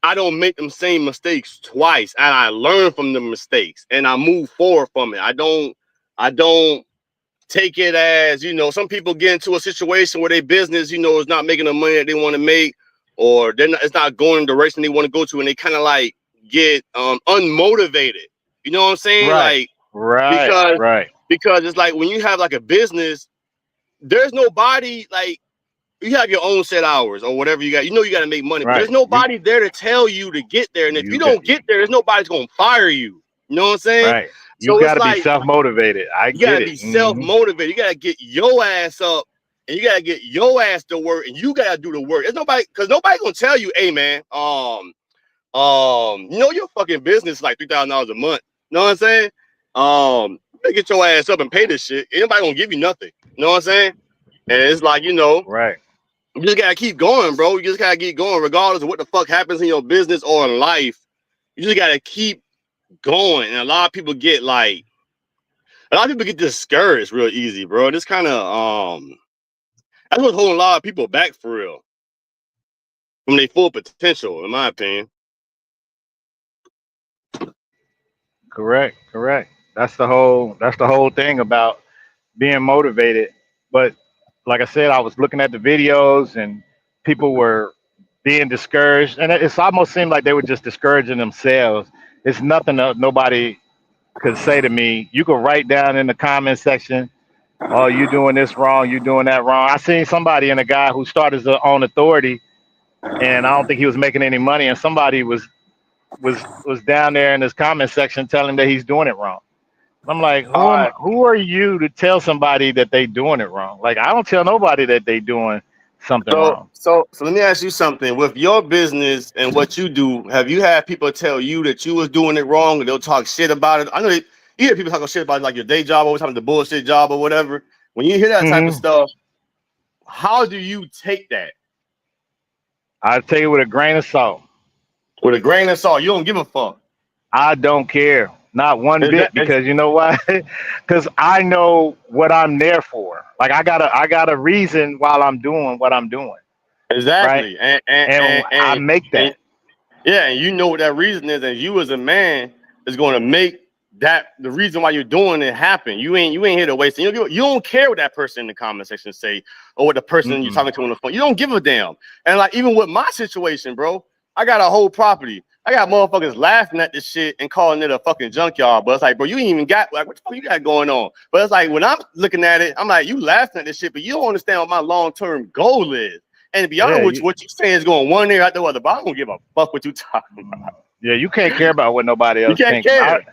I don't make them same mistakes twice, and I learn from the mistakes and I move forward from it. I don't take it as, some people get into a situation where their business, is not making the money that they want to make, or it's not going the direction they want to go to, and they kind of like get unmotivated. You know what I'm saying? Right, Like right, because right, because it's like when you have like a business, there's nobody like you have your own set hours or whatever you got. You got to make money, but there's right. You nobody there to tell you to get there. And if you you got don't get there, there's nobody's gonna fire you. You know what I'm saying? right. You So got it's to be like self motivated. I you gotta get it. be self Hmm. motivated. You gotta get your ass up and you gotta get your ass to work and you gotta do the work. There's nobody because nobody gonna tell you, hey man, your fucking business is like $3,000 a month. You know what I'm saying? You better get your ass up and pay this shit. Ain't nobody gonna give you nothing. You know what I'm saying? And it's like, Right. you just gotta keep going, bro. You just gotta keep going, regardless of what the fuck happens in your business or in life. You just gotta keep going. And a lot of people get discouraged real easy, bro. And it's kind of that's what's holding a lot of people back for real from their full potential, in my opinion. Correct. Correct. That's the whole thing about being motivated. But like I said, I was looking at the videos and people were being discouraged, and it's almost seemed like they were just discouraging themselves. It's nothing that nobody could say to me. You could write down in the comment section, "Oh, you doing this wrong. You doing that wrong." I seen somebody and a guy who started his own authority, and I don't think he was making any money, and somebody was down there in his comment section telling him that he's doing it wrong. I'm like, All right. who are you to tell somebody that they doing it wrong? Like, I don't tell nobody that they doing something So, wrong. so, so let me ask you something. With your business and what you do, have you had people tell you that you was doing it wrong, and they'll talk shit about it? I know you hear people talking shit about like your day job, always having the bullshit job or whatever. When you hear that type of Hmm. stuff, how do you take that? I take it with a grain of salt. With a grain of salt. You don't give a fuck. I don't care, not one Is that bit, is, because you know why? Because I know what I'm there for. Like, I got a reason while I'm doing what I'm doing, right? exactly? And I make And that. yeah, and you know what that reason is, and you as a man is going to make that the reason why you're doing it happen. You ain't here to waste it. You don't care what that person in the comment section say or what the person you're Mm-mm. talking to on the phone. You don't give a damn. And like even with my situation, bro, I got a whole property. I got motherfuckers laughing at this shit and calling it a fucking junkyard. But it's like, bro, you ain't even got like what the fuck you got going on. But it's like when I'm looking at it, I'm like, you laughing at this shit, but you don't understand what my long-term goal is. And to be Yeah, honest with you, what you saying is going one ear out the other, but I don't give a fuck what you talking about. yeah. You can't care about what nobody You else can't think. care.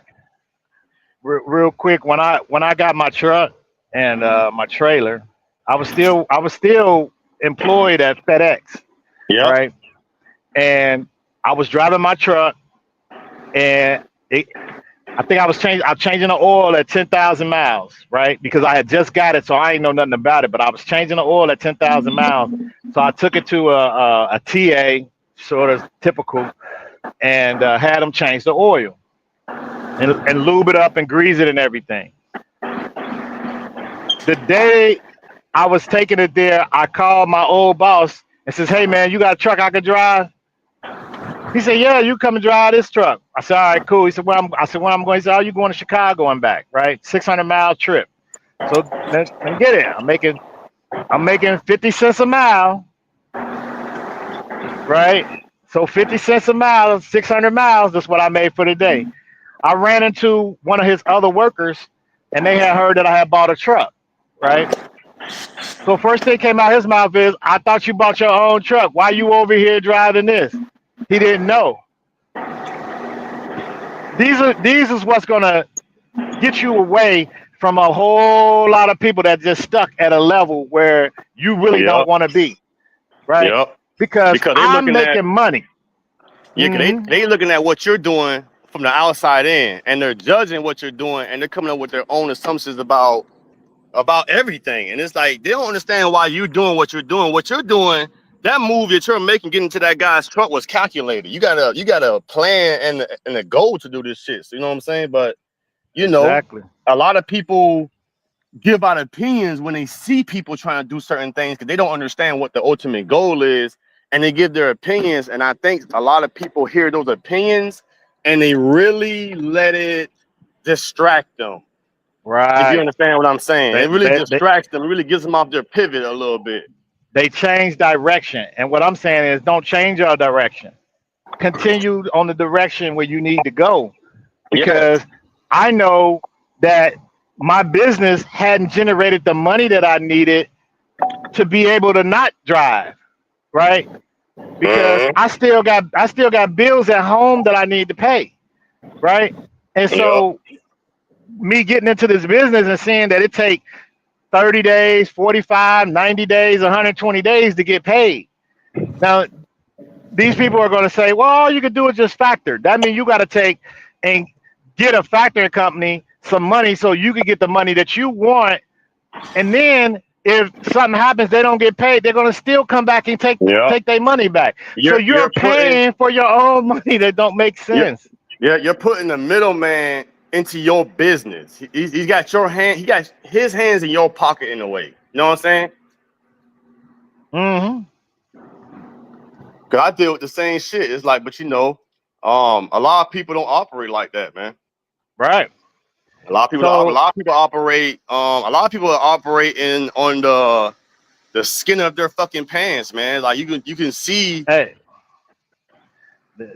Real quick, when I got my truck and my trailer, I was still employed at FedEx, Yep. right? And I was driving my truck, and I think I'm changing the oil at 10,000 miles, right? Because I had just got it, so I ain't know nothing about it. But I was changing the oil at 10,000 miles, so I took it to a TA, sort of typical, and had them change the oil and lube it up and grease it and everything. The day I was taking it there, I called my old boss and says, "Hey man, you got a truck I could drive?" He said, "Yeah, you come and drive this truck." I said, "All right, cool." He said, I said, "Where I'm going?" He said, "Oh, you going to Chicago and back, right? 600-mile trip." So then get it. I'm making 50 cents a mile, right? So 50 cents a mile, 600 miles. That's what I made for the day. I ran into one of his other workers, and they had heard that I had bought a truck, right? So first thing came out his mouth is, "I thought you bought your own truck. Why you over here driving this?" He didn't know. These is what's gonna get you away from a whole lot of people that just stuck at a level where you really don't Yep. want to be, right? Yep. Because Because they I'm looking at making money. yeah, 'cause Hmm. they looking at what you're doing from the outside in, and they're judging what you're doing, and they're coming up with their own assumptions about everything. And it's like they don't understand why you're doing what you're doing. What you're doing, that move that you're making, getting to that guy's truck was calculated. You got a plan and a goal to do this shit. So you know what I'm saying? But you know, Exactly. a lot of people give out opinions when they see people trying to do certain things because they don't understand what the ultimate goal is, and they give their opinions. And I think a lot of people hear those opinions and they really let it distract them. If you Right. understand what I'm saying, They it really they they, distracts them. It really gets them off their pivot a little bit. they change direction, and what I'm saying is, don't change your direction. Continue on the direction where you need to go, Yes. because I know that my business hadn't generated the money that I needed to be able to not drive, right? Because Mm-hmm. I still got bills at home that I need to pay, right? And Yep. so me getting into this business and seeing that it take 30 days, 45, 90 days, 120 days to get paid. Now, these people are going to say, well, all you can do is just factor. That means you got to take and get a factoring company some money so you can get the money that you want. And then if something happens, they don't get paid, they're going to still come back and take Yep. take their money back. So You're you're putting paying for your own money that don't make you're, sense. you're putting the middleman into your business. He's got your hand. He got his hands in your pocket in a way. You know what I'm saying? Hmm. Cause I deal with the same shit. It's like, but a lot of people don't operate like that, man. Right. A lot of people, a So, lot of people operate. A lot of people are operating on the skin of their fucking pants, man. Like you can see hey,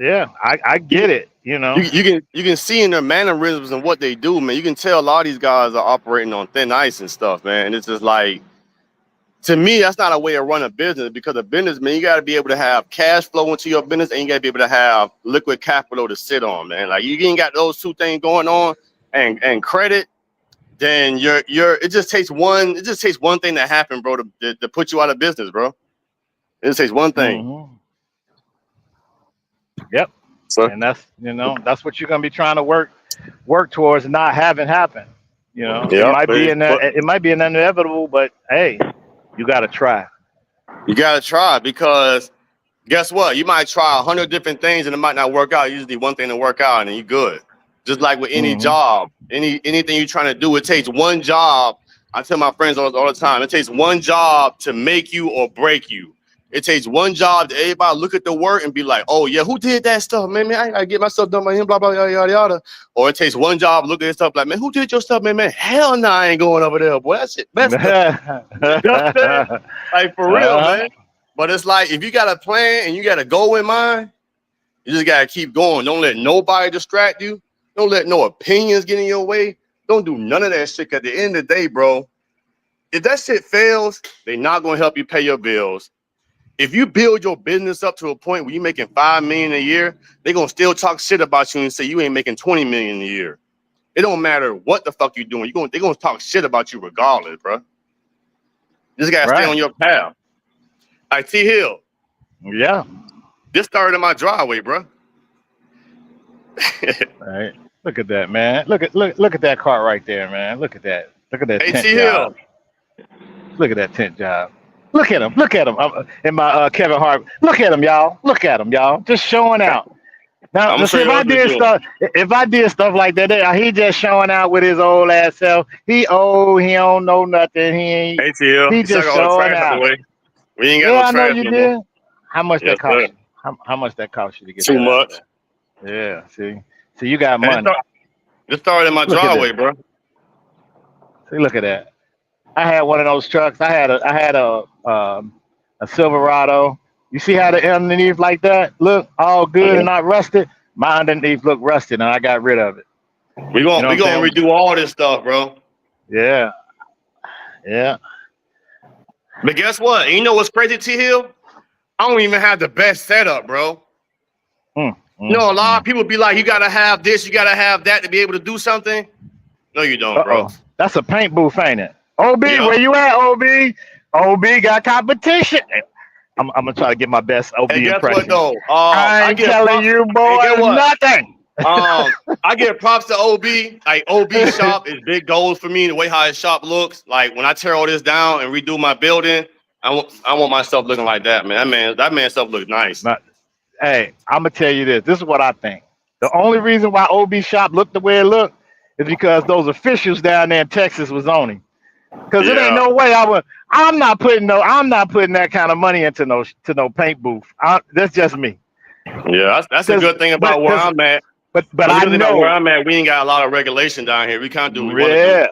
yeah, I you get it. You know. you can see in their mannerisms and what they do, man. You can tell a lot of these guys are operating on thin ice and stuff, man. And it's just like, to me, that's not a way to run a business, because a business, man, you got to be able to have cash flow into your business, and you got to be able to have liquid capital to sit on, man. Like you ain't got those two things going on, and credit, then it just takes one thing to happen, bro, to put you out of business, bro. It just takes one thing. Hmm. Yep. So And that's what you're gonna be trying to work towards not having happen. It yeah, might be but it might be an inevitable, but hey, you gotta try. you gotta try, because guess what? You might try 100 different things and it might not work out. You just need one thing to work out and you're good. Just like with any Hmm. job, anything you're trying to do, it takes one job. I tell my friends all the time, it takes one job to make you or break you. It takes one job to everybody look at the work and be like, oh yeah, who did that stuff, man? I gotta get my stuff done by him, blah, blah, yada, yada, yada. Or it takes one job, look at stuff like, man, who did your stuff, man? Hell no, I ain't going over there, boy. That shit messed up. You know what I'm saying? Like, for real, Uh-huh. man. But it's like, if you got a plan and you got a goal in mind, you just gotta keep going. Don't let nobody distract you. Don't let no opinions get in your way. Don't do none of that shit. At the end of the day, bro, if that shit fails, they're not gonna help you pay your bills. If you build your business up to a point where you're making $5 million a year, they're gonna still talk shit about you and say you ain't making $20 million a year. It don't matter what the fuck you doing. They're gonna talk shit about you regardless, bro. You just gotta stay Right. on your path. Like T Hill. Yeah. This started in my driveway, bro. Right. Look at that, man. Look at that car right there, man. Look at that. Look at that Hey, tent T job. Hill. Look at that tent job. Look at him. Look at him. In my Kevin Hart. Look at him, y'all. Look at him, y'all. Just showing out. I'm Now gonna show see you what I'm gonna do. if I did stuff like that, he just showing out with his old ass self. He old. He don't know nothing. He ain't. Hey, T Hill. He You still just got all the showing trash out the out. way. We ain't got no Yeah, I know trash you no more. did. How much Yes, that sir. cost you? How much that cost you to get Too that out of much. there? Yeah. See, you got And money. it started in my Look at driveway, that. bro. See, look at that. I had one of those trucks. I had a Silverado. You see how the underneath like that look all good and Yeah. not rusted. My underneath looked rusted, and I got rid of it. We You gonna know what we I'm gonna saying? redo all this stuff, bro. Yeah, yeah. But guess what? And you know what's crazy, T Hill? I don't even have the best setup, bro. Mm, You mm, know, a lot of mm. people be like, you gotta have this, you gotta have that to be able to do something. No, you don't, Uh bro. oh, that's a paint booth, ain't it? OB, Yep. where you at? OB, OB got competition. I'm gonna try to get my best And OB guess what impression. though? I I ain't give telling props. you, And boy, get what? nothing. Um, I give props to OB. Like OB shop is big goals for me. The way how his shop looks. Like when I tear all this down and redo my building, I want my stuff looking like that, man. That man stuff looks nice. Not, hey, I'm gonna tell you this. This is what I think. The only reason why OB shop looked the way it looked is because those officials down there in Texas was on him. Cause it ain't Yeah, no way I would. I'm not putting that kind of money into no paint booth. That's just me. yeah. That's a Cause good thing but about where cause I'm at. but That's a I good thing about where know, I'm at. We ain't got a lot of regulation down here. We can't do what we want to do. yeah.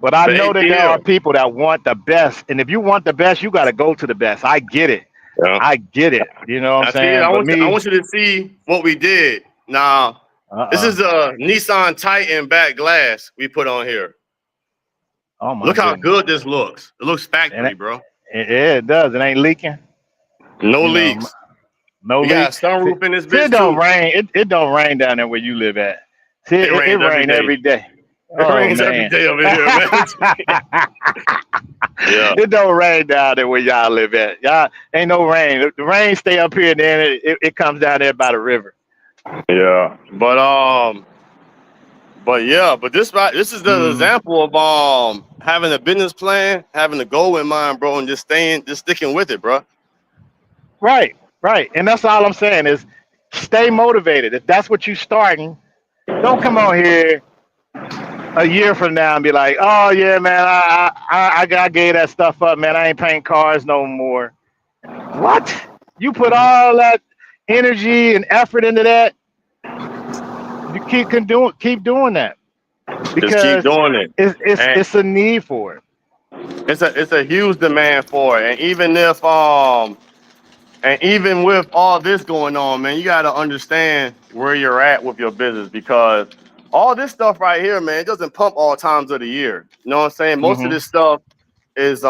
But I But know that there are ATL, people that want the best, and if you want the best, you got to go to the best. I get it. yeah. I get it. You know what I'm I see it. saying? But I me, want you to see what we did. Now, this uh-uh. is a Nissan Titan back glass we put on here. Oh my Look how goodness. good this looks. It looks And factory, bro. yeah, it does. It ain't leaking. No You know, leaks. no We got leak. a See, sunroof in this see, it bitch don't too. rain. It don't rain down there where you live at. See, It it rains every rain day. every day. It Oh rains every man. day over here, man. Yeah, It don't rain down there where y'all live at. Y'all ain't no rain. The rain stay up here, and then it comes down there by the river. yeah. But yeah, but this is the Mm, example of having a business plan, having a goal in mind, bro, and just sticking with it, bro. right, right. And that's all I'm saying is stay motivated. If that's what you starting, don't come on here a year from now and be like, "Oh yeah, man, I gave that stuff up, man. I ain't painting cars no more." What? You put all that energy and effort into that. You keep doing that Just keep because doing it. And it's a need for it. it's a huge demand for it. And even with all this going on, man, you got to understand where you're at with your business because all this stuff right here, man, it doesn't pump all times of the year. You know what I'm saying? Most of Hmm. this stuff is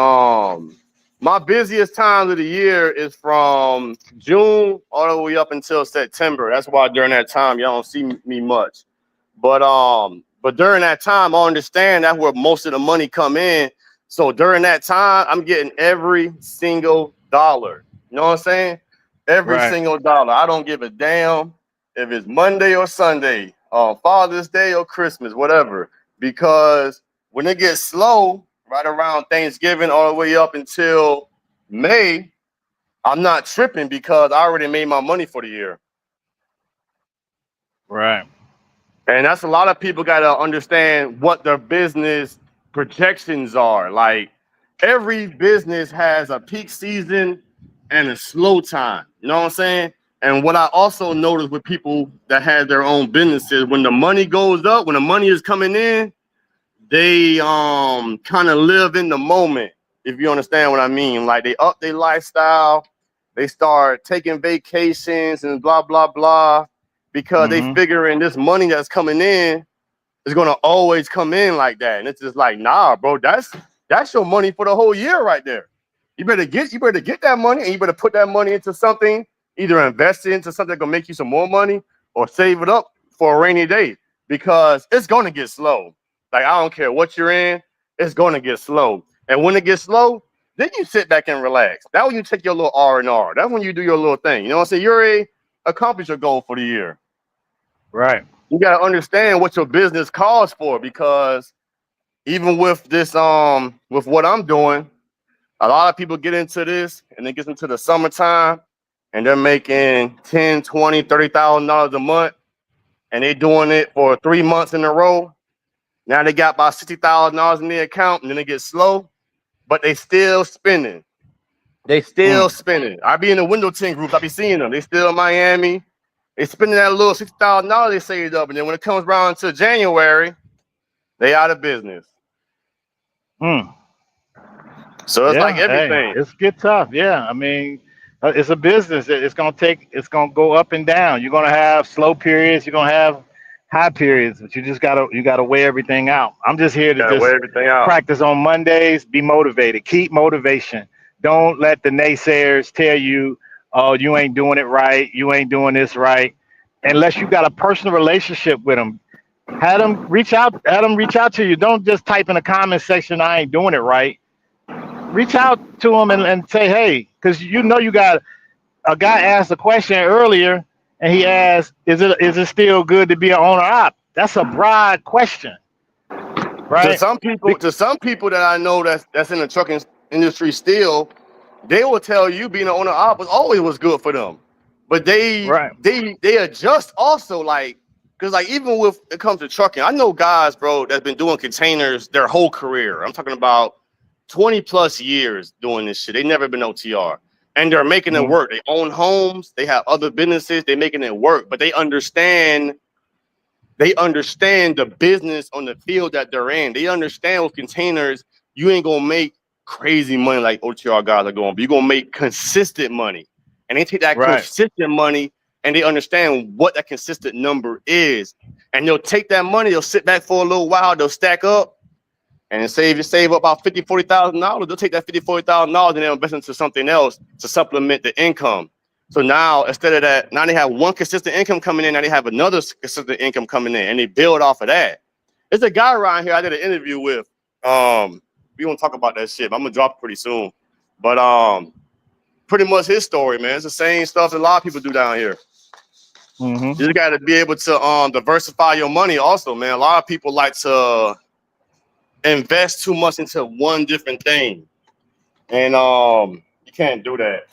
my busiest time of the year is from June all the way up until September. That's why during that time y'all don't see me much. But during that time, I understand that's where most of the money come in. So during that time, I'm getting every single dollar. You know what I'm saying? Every Right. single dollar. I don't give a damn if it's Monday or Sunday, Father's Day or Christmas, whatever. Because when it gets slow, right around Thanksgiving all the way up until May, I'm not tripping because I already made my money for the year. Right. And that's a lot of people got to understand what their business projections are. Like every business has a peak season and a slow time. You know what I'm saying? And what I also noticed with people that have their own businesses, when the money goes up, when the money is coming in, they kind of live in the moment, if you understand what I mean. Like they up their lifestyle, they start taking vacations and blah blah blah because they Hmm. figuring this money that's coming in is gonna always come in like that. And it's just like, nah, bro, that's your money for the whole year right there. You better get that money and you better put that money into something, either invest it into something that's gonna make you some more money or save it up for a rainy day because it's gonna get slow. Like I don't care what you're in, it's gonna get slow. And when it gets slow, then you sit back and relax. That's when you take your little R&R. That's when you do your little thing. You know what I'm saying? You already accomplished your goal for the year. Right. You got to understand what your business calls for, because even with this, with what I'm doing, a lot of people get into this and it gets into the summertime and they're making 10, 20, $30,000 a month, and they're doing it for 3 months in a row. Now they got about $60,000 in their account, and then they get slow, but they still spending. They still Mm. spending. I be in the window tint groups. I be seeing them. They still in Miami. They spending that little $60,000 they saved up, and then when it comes around to January, they out of business. Mm. So it's like Yeah. Hey, everything. it's get tough. Yeah. I mean, it's a business. It's gonna take. It's gonna go up and down. You're gonna have slow periods. You're gonna have high periods. But you gotta weigh everything out. I'm just here to Gotta wear just everything out. practice on Mondays. Be motivated. Keep motivation. Don't let the naysayers tell you, "Oh, you ain't doing it right. You ain't doing this right." Unless you got a personal relationship with them, have them reach out. Have them reach out to you. Don't just type in the comment section, "I ain't doing it right." Reach out to them and say, hey, because you know you got a guy asked a question earlier, and he asked, is it still good to be an owner op? That's a broad question, To right? some people, Be- to some people that I know that's in the trucking industry still, they will tell you being an owner op was always was good for them. But they right. they they adjust also, like, because like even with it comes to trucking, I know guys, bro, that's been doing containers their whole career. I'm talking about 20 plus years doing this shit. They never been OTR. And they're making it Mm, work. They own homes, they have other businesses, they're making it work, but they understand the business on the field that they're in. They understand with containers, you ain't gonna make crazy money like OTR guys are going, but you're gonna make consistent money. And they take that right. consistent money and they understand what that consistent number is. And they'll take that money, they'll sit back for a little while, they'll stack up and save up about $50,000, $40,000. They'll take that $50,000, $40,000 and they'll invest into something else to supplement the income. So now instead of that, now they have one consistent income coming in, now they have another consistent income coming in, and they build off of that. There's a guy around here I did an interview with. We won't talk about that shit, but I'm gonna drop it pretty soon. But pretty much his story, man. It's the same stuff that a lot of people do down here. Hmm. You just gotta be able to diversify your money also, man. A lot of people like to invest too much into one different thing. And you can't do that.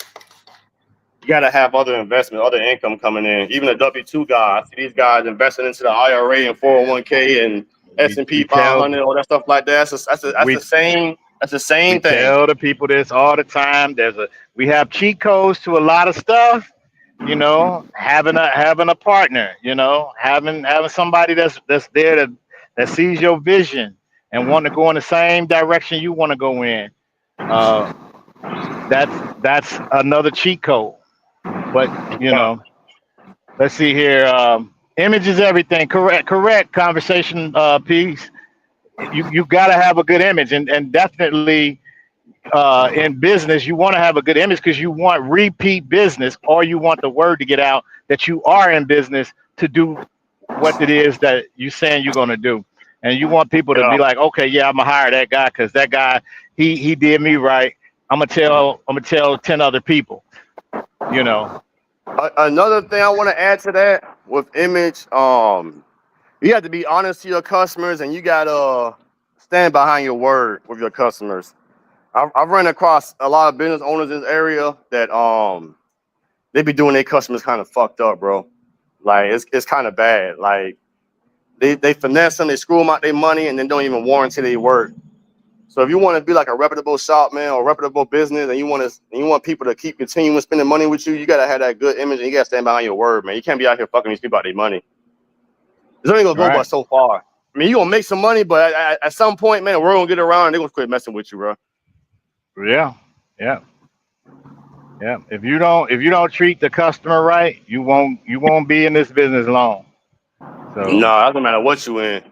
You gotta have other investment, other income coming in. Even a W-2 guy, I see these guys investing into the IRA and 401k and We S&P we tell 500, all that stuff like that. That's we the same. That's the we same thing. tell the people this all the time. We have cheat codes to a lot of stuff. Having a partner. Having somebody that's there that sees your vision and want to go in the same direction you want to go in. Uh, that's another cheat code. But let's see here. Image is everything. Correct. Conversation piece. You got to have a good image, and definitely in business you want to have a good image because you want repeat business, or you want the word to get out that you are in business to do what it is that you're saying you're going to do, and you want people to Yeah. be like, okay, yeah, I'm gonna hire that guy because that guy he did me right. I'm gonna tell 10 other people. You know. Another thing I want to add to that with image, you have to be honest to your customers, and you gotta stand behind your word with your customers. I've run across a lot of business owners in this area that they be doing their customers kind of fucked up, bro. Like it's kind of bad. Like they finesse them, they screw them out their money, and then don't even warranty their work. So if you want to be like a reputable shop, man, or a reputable business, and you want people to keep continuing spending money with you, you gotta have that good image, and you gotta stand behind your word, man. You can't be out here fucking these people out their money. It's only gonna go but Right. so far. I mean, you gonna make some money, but at some point, man, we're gonna get around and they're gonna quit messing with you, bro. Yeah. Yeah. Yeah. If you don't treat the customer right, you won't be in this business long. No, So that doesn't matter what you in.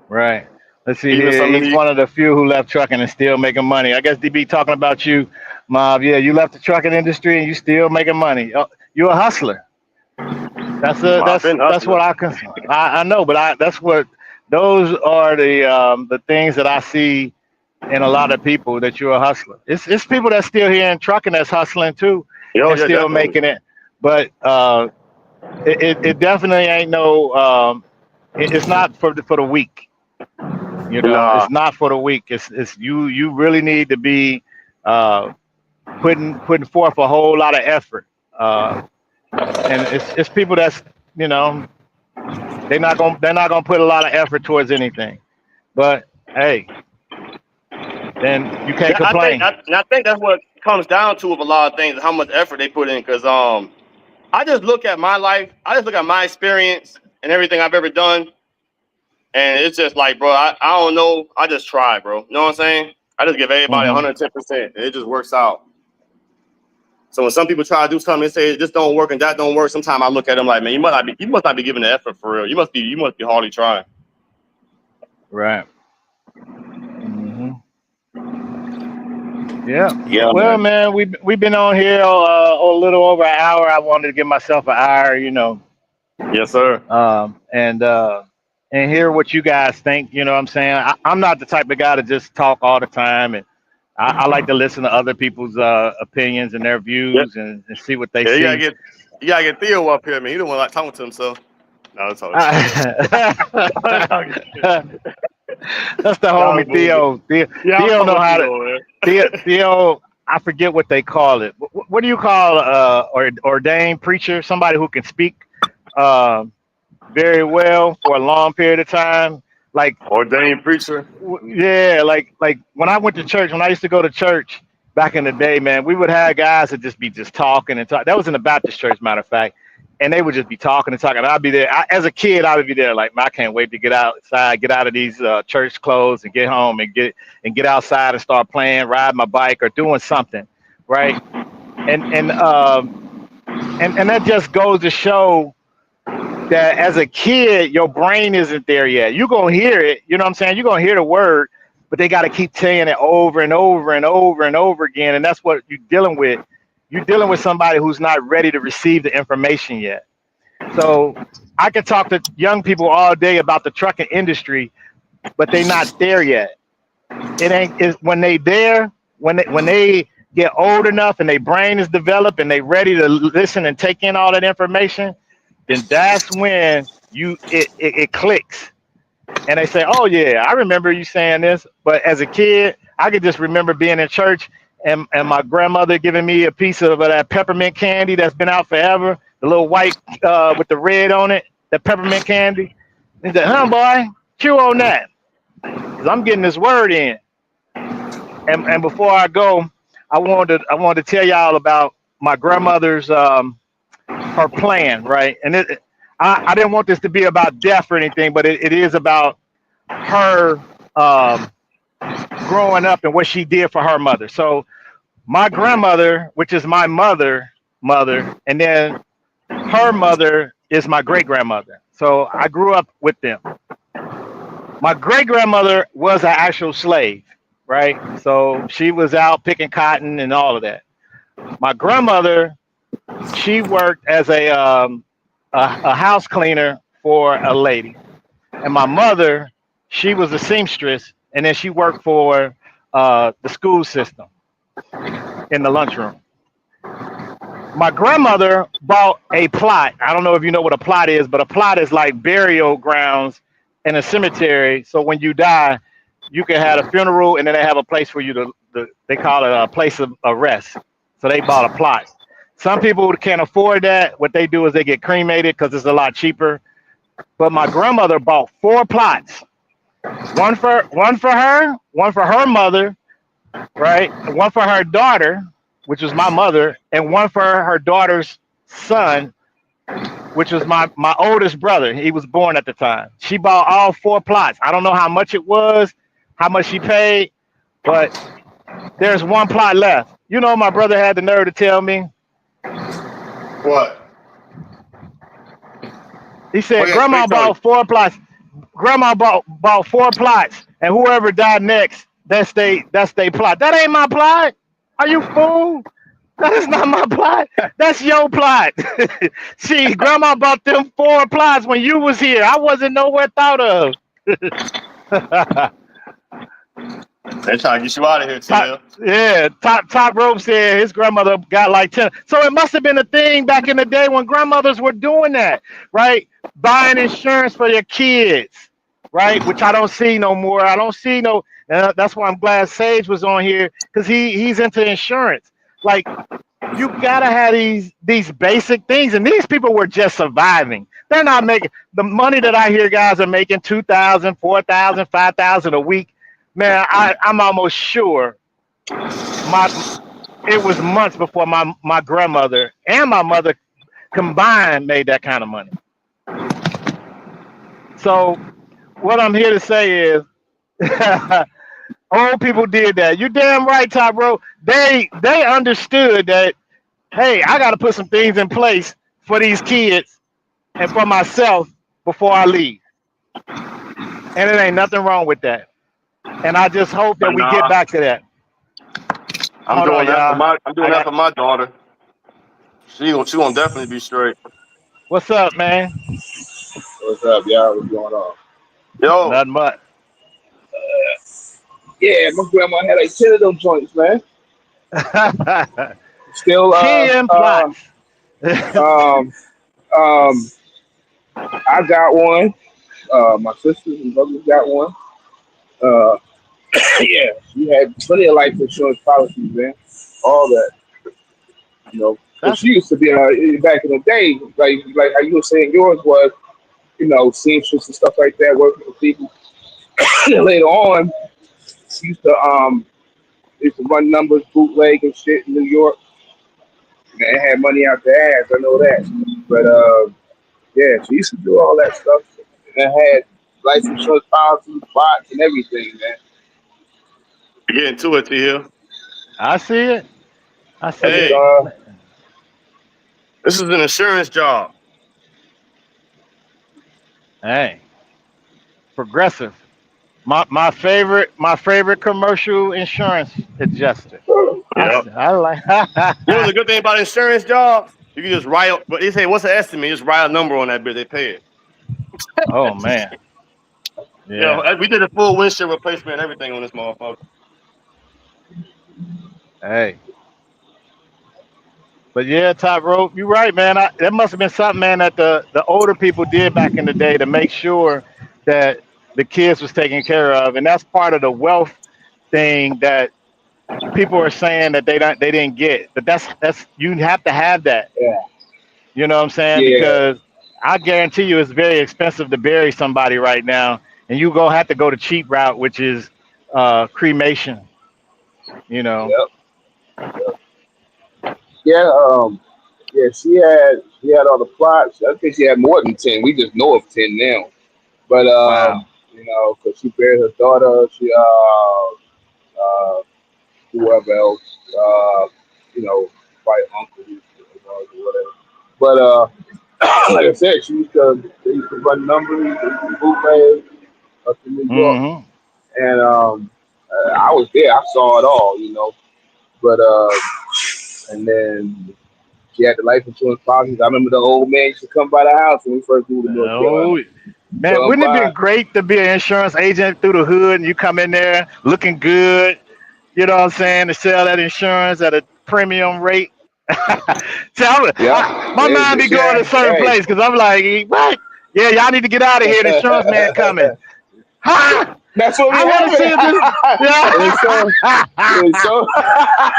right. Let's see Even here. some of He's these, one of the few who left trucking and still making money. I guess DB talking about you, Mob. Yeah, you left the trucking industry and you still making money. You're a hustler. That's a I've that's been that's what hustling. I know, but that's what those are the things that I see in a lot of people that you're a hustler. It's people that's still here in trucking that's hustling too, Yo, and yeah, still definitely. making it. But it definitely ain't no. It's not for the weak. You know, Nah, it's not for the weak. It's you really need to be uh, putting forth a whole lot of effort. Uh, and it's people that's you know they're not gonna put a lot of effort towards anything. But hey, then you can't yeah, complain. I think that's what it comes down to with a lot of things, how much effort they put in. Cause I just look at my life, I just look at my experience and everything I've ever done, and it's just like, bro, I don't know, I just try, bro. You know what I'm saying? I just give everybody Hmm. 110%, and it just works out. So when some people try to do something and say this don't work and that don't work, sometimes I look at them like, man, you must not be giving the effort for real. You must be hardly trying. Right. Hmm. Yeah. Yeah, Well, man. man, we've been on here a little over an hour. I wanted to give myself an hour, Yes, sir. and hear what you guys think. You know what I'm saying? I'm not the type of guy to just talk all the time, and I like to listen to other people's opinions and their Yeah, views and see what they yeah, see. you gotta get Theo up here, man. He don't want like talking to himself. No, it's all shit. That's No, the no, homie bullshit. Theo. Theo, Yeah, I'm Theo fucking know with how to. Theo, man. Theo, I forget what they call it. What do you call or ordained preacher? Somebody who can speak uh, very well for a long period of time. Like Ordained preacher. yeah, like when I went to church, when I used to go to church back in the day, man, we would have guys that just be just talking and talk. That was in the Baptist church, matter of fact, and they would just be talking and talking. I'd be there as a kid. I would be there like, man, I can't wait to get outside, get out of these church clothes, and get home and get outside and start playing, ride my bike or doing something, right? And and um and that just goes to show that as a kid, your brain isn't there yet. You're gonna hear it, you know what I'm saying? You're gonna hear the word, but they gotta keep saying it over and over and over and over again. And that's what you're dealing with. You're dealing with somebody who's not ready to receive the information yet. So I could talk to young people all day about the trucking industry, but they're not there yet. It ain't it's when they there, when they get old enough and their brain is developed and they ready to listen and take in all that information, then that's when it clicks and they say, "Oh yeah, I remember you saying this." But as a kid, I could just remember being in church and my grandmother giving me a piece of that peppermint candy that's been out forever, the little white with the red on it, the peppermint candy. And said, "Huh, boy, chew on that, cause I'm getting this word in." And before I go, I wanted to tell y'all about my grandmother's her plan, right? And I didn't want this to be about death or anything, but it is about her um, growing up and what she did for her mother. So my grandmother, which is my mother, and then her mother is my great grandmother. So I grew up with them. My great grandmother was an actual slave, right? So she was out picking cotton and all of that. My grandmother, she worked as a house cleaner for a lady, and my mother, she was a seamstress, and then she worked for the school system in the lunchroom. My grandmother bought a plot. I don't know if you know what a plot is, but a plot is like burial grounds in a cemetery. So when you die, you can have a funeral, and then they have a place for you they call it a place of rest. So they bought a plot. Some people can't afford that. What they do is they get cremated because it's a lot cheaper. But my grandmother bought four plots, one for her, one for her mother, right? One for her daughter, which was my mother, and one for her daughter's son, which was my oldest brother. He was born at the time. She bought all four plots. I don't know how much it was, how much she paid, but there's one plot left. You know, my brother had the nerve to tell me. What? He Oh said, yeah, what "Grandma you tell you? bought four plots. Grandma bought four plots, and whoever died next, that's they plot. That ain't my plot. Are you fool? That is not my plot. That's your plot." See, grandma bought them four plots when you was here. I wasn't nowhere thought of. They trying to get you out of here, Top, TL. yeah, top rope said his grandmother got like 10. So it must have been a thing back in the day when grandmothers were doing that, right? Buying insurance for their kids, right? Which I don't see no more. I don't see no. That's why I'm glad Sage was on here because he's into insurance. Like you gotta have these basic things, and these people were just surviving. They're not making the money that I hear guys are making 2,000, 4,000, 5,000 a week. Man, I'm almost sure my it was months before my grandmother and my mother combined made that kind of money. So what I'm here to say is old people did that. You damn right, Top Bro. They understood that hey, I gotta put some things in place for these kids and for myself before I leave. And it ain't nothing wrong with that. And I just hope that But we get nah, back to that. I'm Hold doing on, that for y'all. my I'm doing I that got for my daughter. She gonna definitely be straight. what's up, man? What's up, y'all? What's going on? Yo, Nothing but Yeah, my grandma had like 10 of them joints, man. Still, 10 plots. um, um, I got one. My sisters and brothers got one. Uh, yeah, she had plenty of life insurance policies, man. All that, you know. But That's she used to be back in the day, like how you were saying yours was, seamstress and stuff like that, working for people. And later on, she used to run numbers, bootleg and shit in New York. Man, had money out the ass, I know that. But yeah, she used to do all that stuff. And I had life insurance policies, plots, and everything, man. get into it, T Hill. I see it. I I see just it. Hey, this is an insurance job. Hey, progressive. My favorite commercial insurance adjuster. Yep. I like. You know the good thing about insurance job? You can just write. But they say, "What's the estimate?" Just write a number on that bill. They pay it. Oh man, Yeah, yeah. we did a full windshield replacement and everything on this motherfucker. Hey, but yeah, top rope. You're right, man. That must have been something, man, that the older people did back in the day to make sure that the kids was taken care of, and that's part of the wealth thing that people are saying that they didn't get. But that's you have to have that. Yeah, You know what I'm saying? yeah, Because I guarantee you it's very expensive to bury somebody right now, and you go have to go the cheap route, which is cremation. You know. yep, yeah. Yeah, she had all the plots. I think she had more than 10. We just know of 10 now. But Wow. because she buried her daughter, uh, whoever else, by uncle, or whatever. But like I said, they used to run numbers, they used to bootleg up in New York, Hmm. and I was there. I saw it all, But and then she had the life insurance policies. I remember the old man used to come by the house when we first moved to North Carolina. Oh man, Come wouldn't it by, been great to be an insurance agent through the hood and you come in there looking good? You know what I'm saying? To sell that insurance at a premium rate. See, yep. my mind be going to a certain Hey, place because I'm like, what? Yeah, y'all need to get out of here. The insurance man coming. Huh? that's what we I want to see if this. have. And so, Yeah. and so,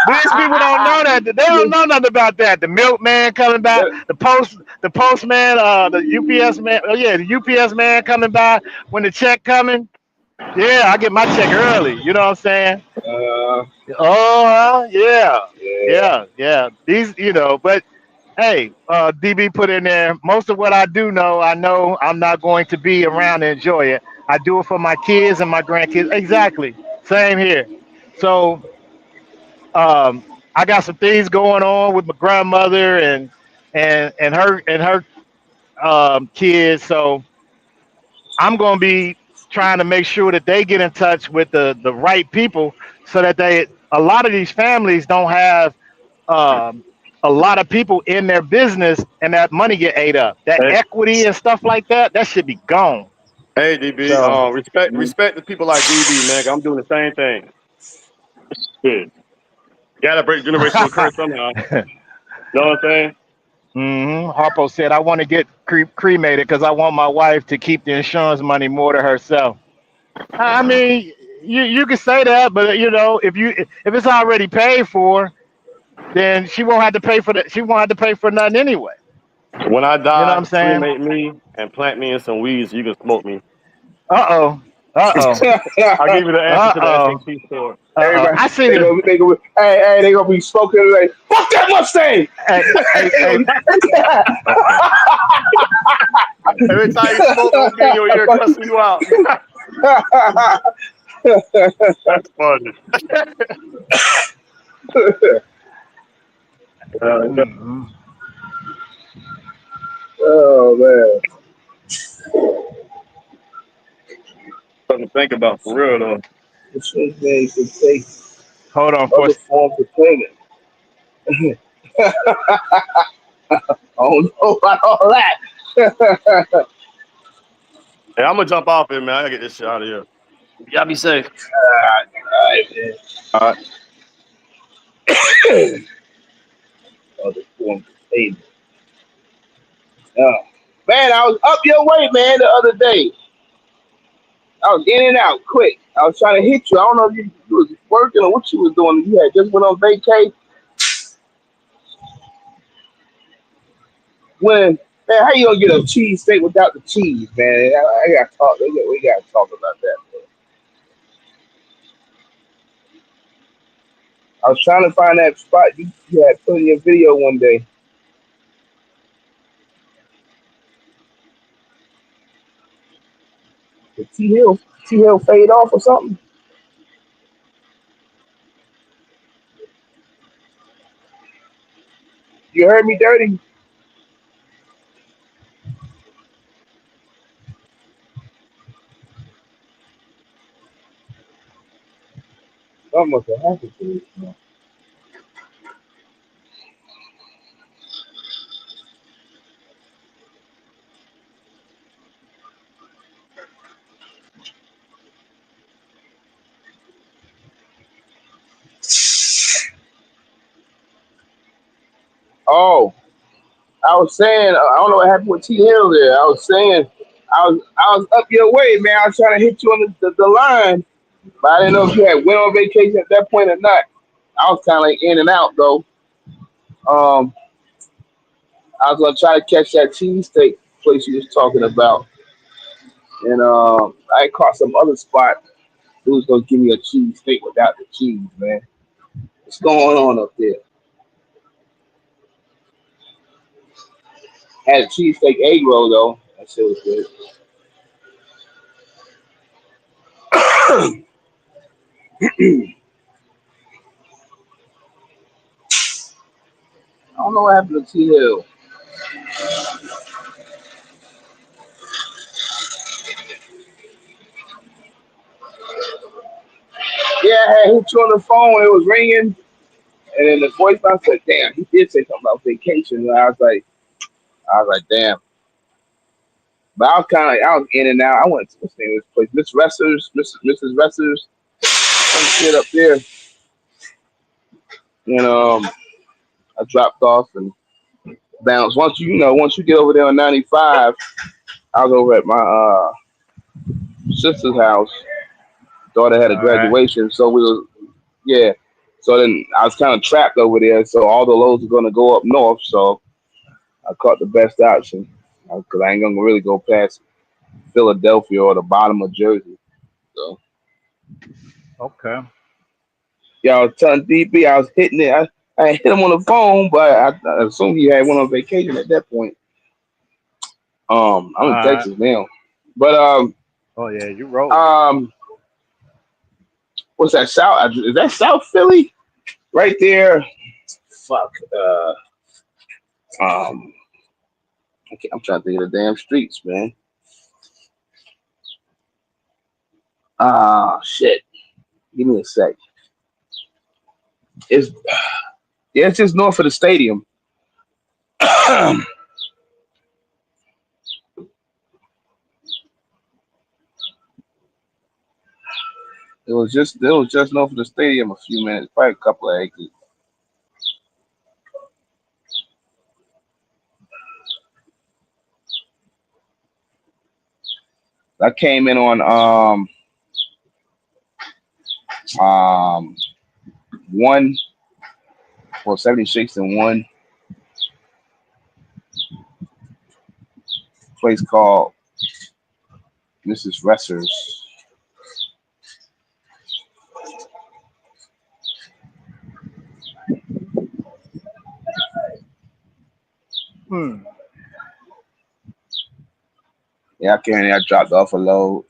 These people don't know that. They don't know nothing about that. The milkman coming by, the postman, the UPS man. Oh yeah, the UPS man coming by when the check coming. Yeah, I get my check early. You know what I'm saying? uh, Oh yeah, yeah, yeah. These, but hey, DB put in there. Most of what I know I'm not going to be around to enjoy it. I do it for my kids and my grandkids. Exactly. Same here. So um, I got some things going on with my grandmother and her kids. So I'm going to be trying to make sure that they get in touch with the right people so that a lot of these families don't have um, a lot of people in their business and that money get ate up. That Hey, equity and stuff like that, that should be gone. hey, DB. So Respect the people like DB, man. 'Cause I'm doing the same thing. Shit. Gotta break generational curse somehow. You know what I'm saying? Harpo said, I want to get cremated because I want my wife to keep the insurance money more to herself. I mean, you can say that, but if it's already paid for, then she won't have to pay for that. She won't have to pay for nothing anyway. When I You know what I'm die, saying? cremate me and plant me in some weeds so you can smoke me. Uh oh. Uh oh. I'll give you the answer Uh to the oh. SAT score. Everybody, I seen they it. gonna, they gonna, they gonna be smoking like, fuck that Mustang. Hey, hey, They hey. gonna Okay. Every time you smoke, I'm getting your ear cussing you out. That's funny. Mm-hmm. Oh man, Something to think about for real though. the swing man can take Hold on for. other forms of payment. I don't know about all that. Hey, I'm gonna jump off here, man. I gotta get this shit out of here. Y'all be safe. All right, man. All right. Other forms of payment. Oh. Man, I was up your way, man, the other day. I was in and out quick. I was trying to hit you. I don't know if you was working or what you was doing. You had just went on vacation. When man, how you gonna get a cheese steak without the cheese, man? I gotta talk. We gotta talk about that. Man. I was trying to find that spot you had put in your video one day. Did T Hill fade off or something? You heard me, dirty? Something must have happened to you. Man. Oh, I was saying I don't know what happened with T Hill there. I was saying I was up your way, man. I was trying to hit you on the line, but I didn't know if you had went on vacation at that point or not. I was kind of like in and out though. Um, I was gonna try to catch that cheesesteak place you was talking about, and I caught some other spot. Who was gonna give me a cheesesteak without the cheese, man? What's going on up there? Had a cheesesteak egg roll though. That shit was good. I don't know what happened to T Hill. Yeah, I had hit you on the phone. It was ringing, and then the voicemail said, "Damn, he did say something about vacation." And I was like, "Damn." But I was kind of like, I was in and out. I went to what's the name of this place, Miss Resser's, Mrs. Resser's, some shit up there, and I dropped off and bounced. Once you get over there on 95, I was over at my sister's house. Daughter had a All right. graduation, so we was yeah. So then I was kind of trapped over there. So all the loads are gonna go up north. So I caught the best option because I ain't gonna really go past Philadelphia or the bottom of Jersey. So Okay. yeah, I was telling DB I was hitting it. I hit him on the phone, but I assumed he had went on vacation at that point. All I'm in right. Texas now, but Oh yeah, you rolling. um, what's that South? Is that South Philly? Right there. Fuck. Um, I'm trying to think of the damn streets, man. Ah, shit. Give me a sec. It's yeah, it's just north of the stadium. it was just north of the stadium a few minutes, probably a couple of exits. I came in on um one or 76 and one place called Mrs. Resser's. Hmm. Yeah, I came in there, I dropped off a load,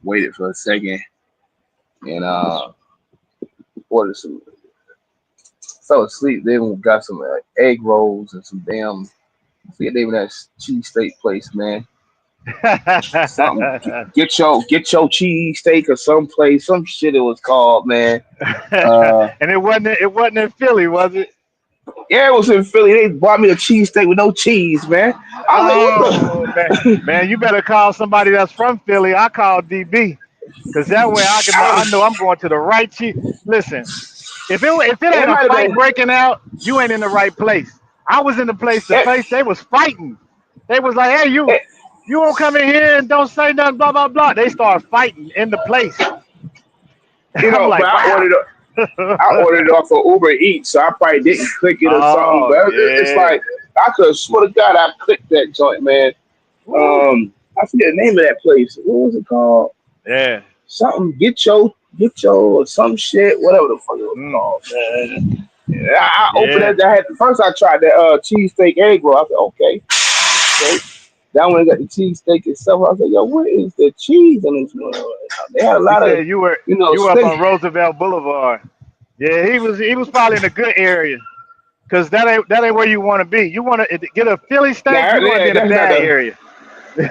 waited for a second, and ordered some. Fell asleep. Then got some egg rolls and some damn. I forget the name of that cheesesteak place, man. Something. Get your cheesesteak or some place. Some shit it was called, man. Uh, And it wasn't in Philly, was it? yeah, it was in Philly. They bought me a cheesesteak with no cheese, man. I was like, Oh man, what the? man, you better call somebody that's from Philly. I call DB, cause that way I know I'm going to the right cheese. Listen, if it It ain't a might have fight been. breaking out, you ain't in the right place. I was in the place. The It, place they was fighting. They was like, hey, you it, you won't come in here and don't say nothing, blah blah blah. They start fighting in the place. I'm but like, wow. I ordered it off of Uber Eats, so I probably didn't click it or something. Oh But it's yeah. like I could swear to God I clicked that joint, man. Woo. I forget the name of that place. What was it called? Yeah. Something get your or some shit, whatever the fuck it was Mm. called, man. And I opened Yeah. it. I had first I tried the cheesesteak egg roll. I said, okay, okay. That one got the cheesesteak itself. I said, yo, what is the cheese in this one? They had a You lot of, said you were up steak. on Roosevelt Boulevard. Yeah, he was probably in a good area. Cause that ain't where you want to be. You want to get a Philly steak. Nah, You want to be yeah, in a that's not bad the. area.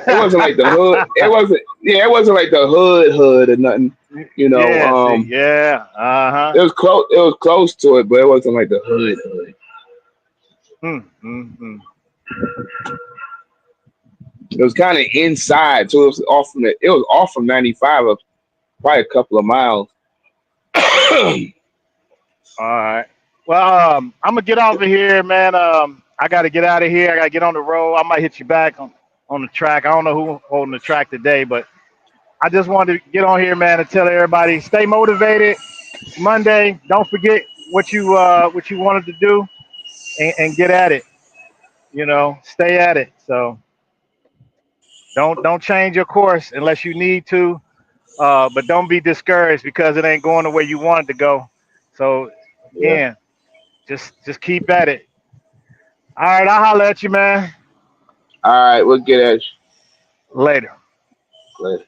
It wasn't like the hood. It wasn't. Yeah, it wasn't like the hood or nothing. You know, Yeah. See. Yeah. Uh huh. it was close. It was close to it, but it wasn't like the hood. Mm. It was kind of inside, so it was off from it. It was off from 95, probably a couple of miles. All right. Well, I'm gonna get off of here, man. I got to get out of here. I got to get on the road. I might hit you back on the track. I don't know who holding the track today, but I just wanted to get on here, man, and tell everybody stay motivated. It's Monday. Don't forget what you wanted to do, and get at it. Stay at it. So don't change your course unless you need to. But don't be discouraged because it ain't going the way you want it to go. So Yeah. again, just keep at it. All right, I'll holler at you, man. All right, we'll get at you Later. later.